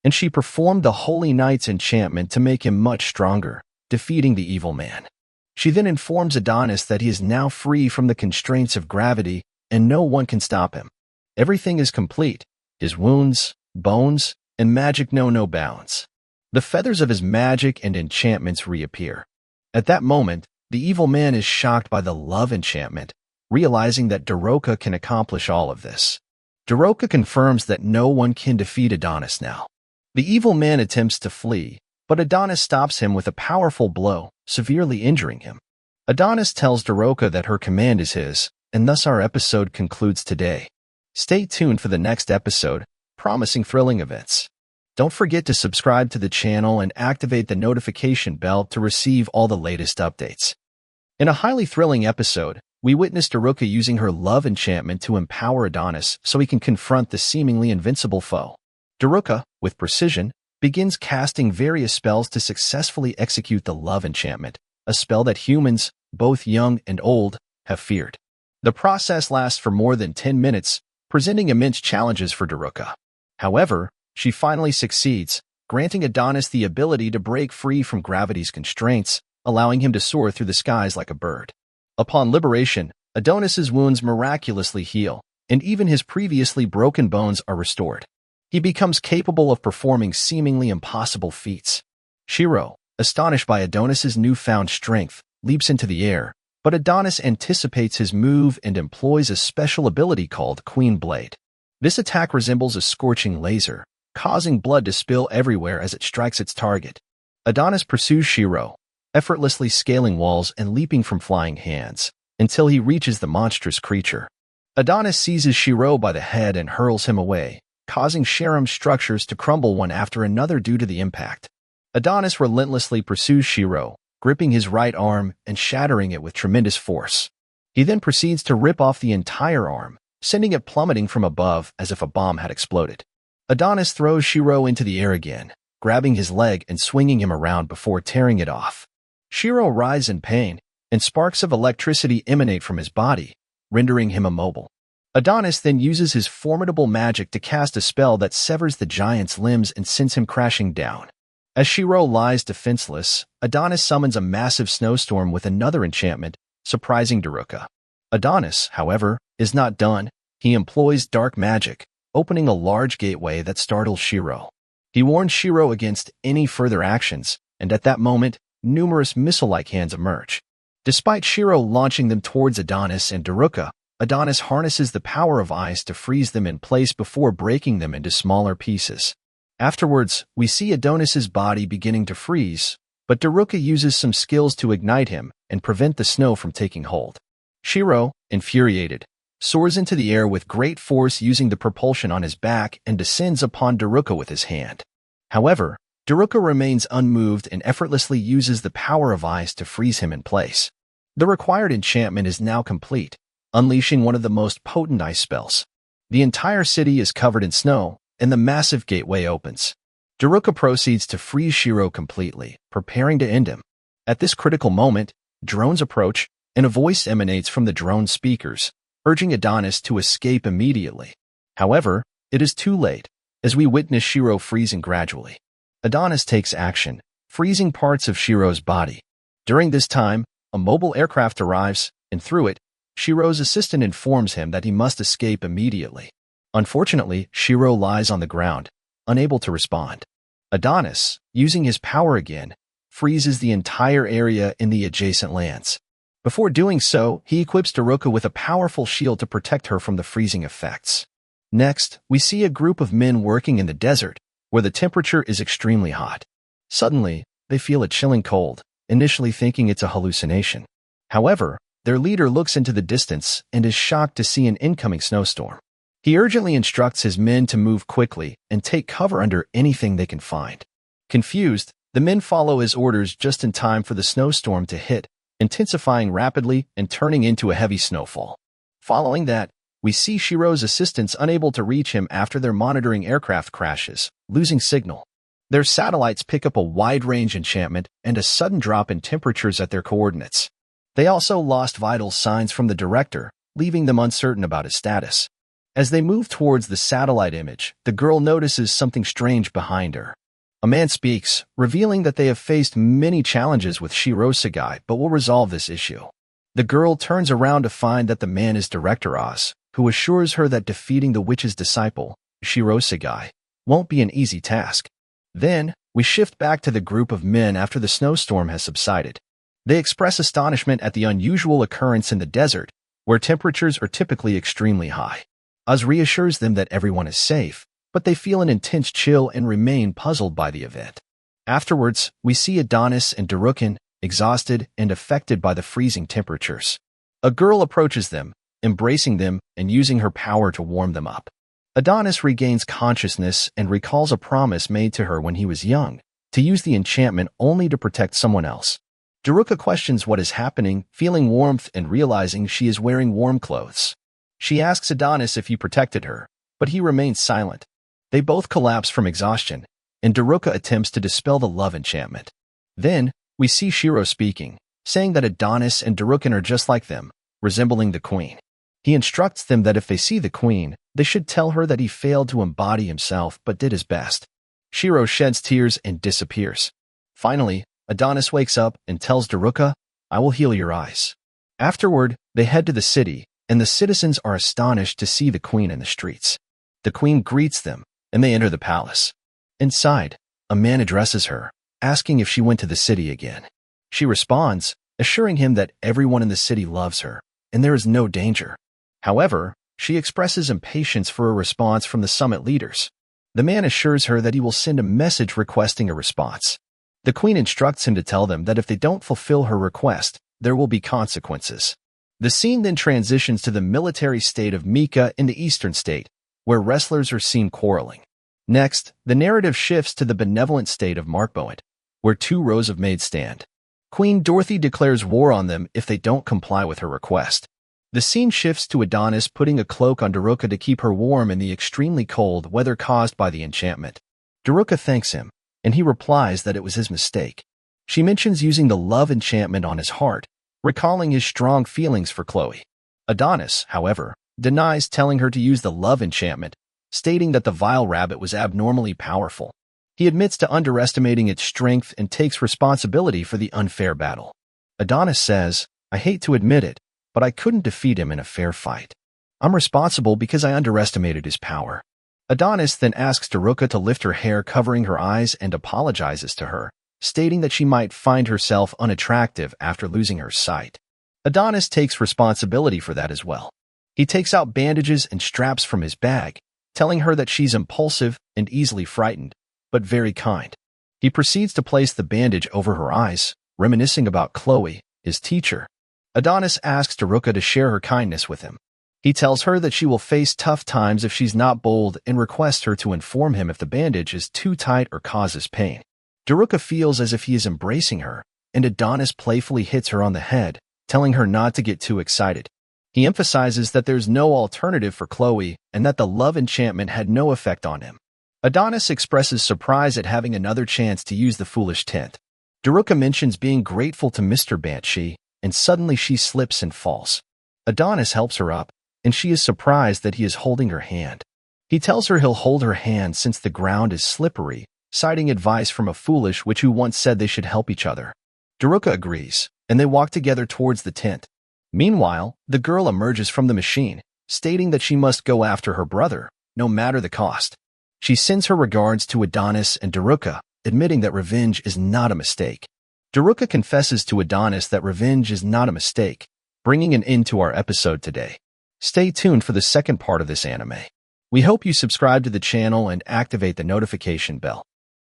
And she performed the Holy Knight's enchantment to make him much stronger, defeating the evil man. She then informs Adonis that he is now free from the constraints of gravity and no one can stop him. Everything is complete. His wounds, bones, and magic know no bounds. The feathers of his magic and enchantments reappear. At that moment, the evil man is shocked by the love enchantment, realizing that Daroka can accomplish all of this. Daroka confirms that no one can defeat Adonis now. The evil man attempts to flee, but Adonis stops him with a powerful blow, severely injuring him. Adonis tells Daroka that her command is his, and thus our episode concludes today. Stay tuned for the next episode, promising thrilling events. Don't forget to subscribe to the channel and activate the notification bell to receive all the latest updates. In a highly thrilling episode, we witness Daroka using her love enchantment to empower Adonis so he can confront the seemingly invincible foe. Daroka, with precision, begins casting various spells to successfully execute the love enchantment, a spell that humans, both young and old, have feared. The process lasts for more than 10 minutes, presenting immense challenges for Daroka. However, she finally succeeds, granting Adonis the ability to break free from gravity's constraints, allowing him to soar through the skies like a bird. Upon liberation, Adonis's wounds miraculously heal, and even his previously broken bones are restored. He becomes capable of performing seemingly impossible feats. Shiro, astonished by Adonis's newfound strength, leaps into the air, but Adonis anticipates his move and employs a special ability called Queen Blade. This attack resembles a scorching laser, causing blood to spill everywhere as it strikes its target. Adonis pursues Shiro, effortlessly scaling walls and leaping from flying hands, until he reaches the monstrous creature. Adonis seizes Shiro by the head and hurls him away, causing harem structures to crumble one after another due to the impact. Adonis relentlessly pursues Shiro, gripping his right arm and shattering it with tremendous force. He then proceeds to rip off the entire arm, sending it plummeting from above as if a bomb had exploded. Adonis throws Shiro into the air again, grabbing his leg and swinging him around before tearing it off. Shiro writhes in pain, and sparks of electricity emanate from his body, rendering him immobile. Adonis then uses his formidable magic to cast a spell that severs the giant's limbs and sends him crashing down. As Shiro lies defenseless, Adonis summons a massive snowstorm with another enchantment, surprising Daroka. Adonis, however, is not done. He employs dark magic, opening a large gateway that startles Shiro. He warns Shiro against any further actions, and at that moment, numerous missile-like hands emerge. Despite Shiro launching them towards Adonis and Daroka, Adonis harnesses the power of ice to freeze them in place before breaking them into smaller pieces. Afterwards, we see Adonis's body beginning to freeze, but Daroka uses some skills to ignite him and prevent the snow from taking hold. Shiro, infuriated, soars into the air with great force using the propulsion on his back and descends upon Daroka with his hand. However, Daroka remains unmoved and effortlessly uses the power of ice to freeze him in place. The required enchantment is now complete, unleashing one of the most potent ice spells. The entire city is covered in snow, and the massive gateway opens. Daroka proceeds to freeze Shiro completely, preparing to end him. At this critical moment, drones approach, and a voice emanates from the drone speakers, urging Adonis to escape immediately. However, it is too late, as we witness Shiro freezing gradually. Adonis takes action, freezing parts of Shiro's body. During this time, a mobile aircraft arrives, and through it, Shiro's assistant informs him that he must escape immediately. Unfortunately, Shiro lies on the ground, unable to respond. Adonis, using his power again, freezes the entire area in the adjacent lands. Before doing so, he equips Daroka with a powerful shield to protect her from the freezing effects. Next, we see a group of men working in the desert, where the temperature is extremely hot. Suddenly, they feel a chilling cold, initially thinking it's a hallucination. However, their leader looks into the distance and is shocked to see an incoming snowstorm. He urgently instructs his men to move quickly and take cover under anything they can find. Confused, the men follow his orders just in time for the snowstorm to hit, intensifying rapidly and turning into a heavy snowfall. Following that, we see Shiro's assistants unable to reach him after their monitoring aircraft crashes, losing signal. Their satellites pick up a wide-range enchantment and a sudden drop in temperatures at their coordinates. They also lost vital signs from the director, leaving them uncertain about his status. As they move towards the satellite image, the girl notices something strange behind her. A man speaks, revealing that they have faced many challenges with Shiro Sagai but will resolve this issue. The girl turns around to find that the man is Director Oz, who assures her that defeating the witch's disciple, Shirosegai, won't be an easy task. Then, we shift back to the group of men after the snowstorm has subsided. They express astonishment at the unusual occurrence in the desert, where temperatures are typically extremely high. Oz reassures them that everyone is safe, but they feel an intense chill and remain puzzled by the event. Afterwards, we see Adonis and Darukan, exhausted and affected by the freezing temperatures. A girl approaches them, embracing them and using her power to warm them up. Adonis regains consciousness and recalls a promise made to her when he was young, to use the enchantment only to protect someone else. Daruka questions what is happening, feeling warmth and realizing she is wearing warm clothes. She asks Adonis if he protected her, but he remains silent. They both collapse from exhaustion, and Daruka attempts to dispel the love enchantment. Then, we see Shiro speaking, saying that Adonis and Darukan are just like them, resembling the queen. He instructs them that if they see the queen, they should tell her that he failed to embody himself but did his best. Shiro sheds tears and disappears. Finally, Adonis wakes up and tells Daruka, "I will heal your eyes." Afterward, they head to the city, and the citizens are astonished to see the queen in the streets. The queen greets them, and they enter the palace. Inside, a man addresses her, asking if she went to the city again. She responds, assuring him that everyone in the city loves her, and there is no danger. However, she expresses impatience for a response from the summit leaders. The man assures her that he will send a message requesting a response. The queen instructs him to tell them that if they don't fulfill her request, there will be consequences. The scene then transitions to the military state of Mika in the eastern state, where wrestlers are seen quarreling. Next, the narrative shifts to the benevolent state of Markboet, where 2 rows of maids stand. Queen Dorothy declares war on them if they don't comply with her request. The scene shifts to Adonis putting a cloak on Daruka to keep her warm in the extremely cold weather caused by the enchantment. Daruka thanks him, and he replies that it was his mistake. She mentions using the love enchantment on his heart, recalling his strong feelings for Chloe. Adonis, however, denies telling her to use the love enchantment, stating that the vile rabbit was abnormally powerful. He admits to underestimating its strength and takes responsibility for the unfair battle. Adonis says, "I hate to admit it, but I couldn't defeat him in a fair fight. I'm responsible because I underestimated his power." Adonis then asks Daruka to lift her hair covering her eyes and apologizes to her, stating that she might find herself unattractive after losing her sight. Adonis takes responsibility for that as well. He takes out bandages and straps from his bag, telling her that she's impulsive and easily frightened, but very kind. He proceeds to place the bandage over her eyes, reminiscing about Chloe, his teacher. Adonis asks Daruka to share her kindness with him. He tells her that she will face tough times if she's not bold and requests her to inform him if the bandage is too tight or causes pain. Daruka feels as if he is embracing her, and Adonis playfully hits her on the head, telling her not to get too excited. He emphasizes that there's no alternative for Chloe and that the love enchantment had no effect on him. Adonis expresses surprise at having another chance to use the foolish tint. Daruka mentions being grateful to Mr. Banshee, and suddenly she slips and falls. Adonis helps her up, and she is surprised that he is holding her hand. He tells her he'll hold her hand since the ground is slippery, citing advice from a foolish witch who once said they should help each other. Daruka agrees, and they walk together towards the tent. Meanwhile, the girl emerges from the machine, stating that she must go after her brother, no matter the cost. She sends her regards to Adonis and Daruka, admitting that revenge is not a mistake. Daruka confesses to Adonis that revenge is not a mistake, bringing an end to our episode today. Stay tuned for the second part of this anime. We hope you subscribe to the channel and activate the notification bell.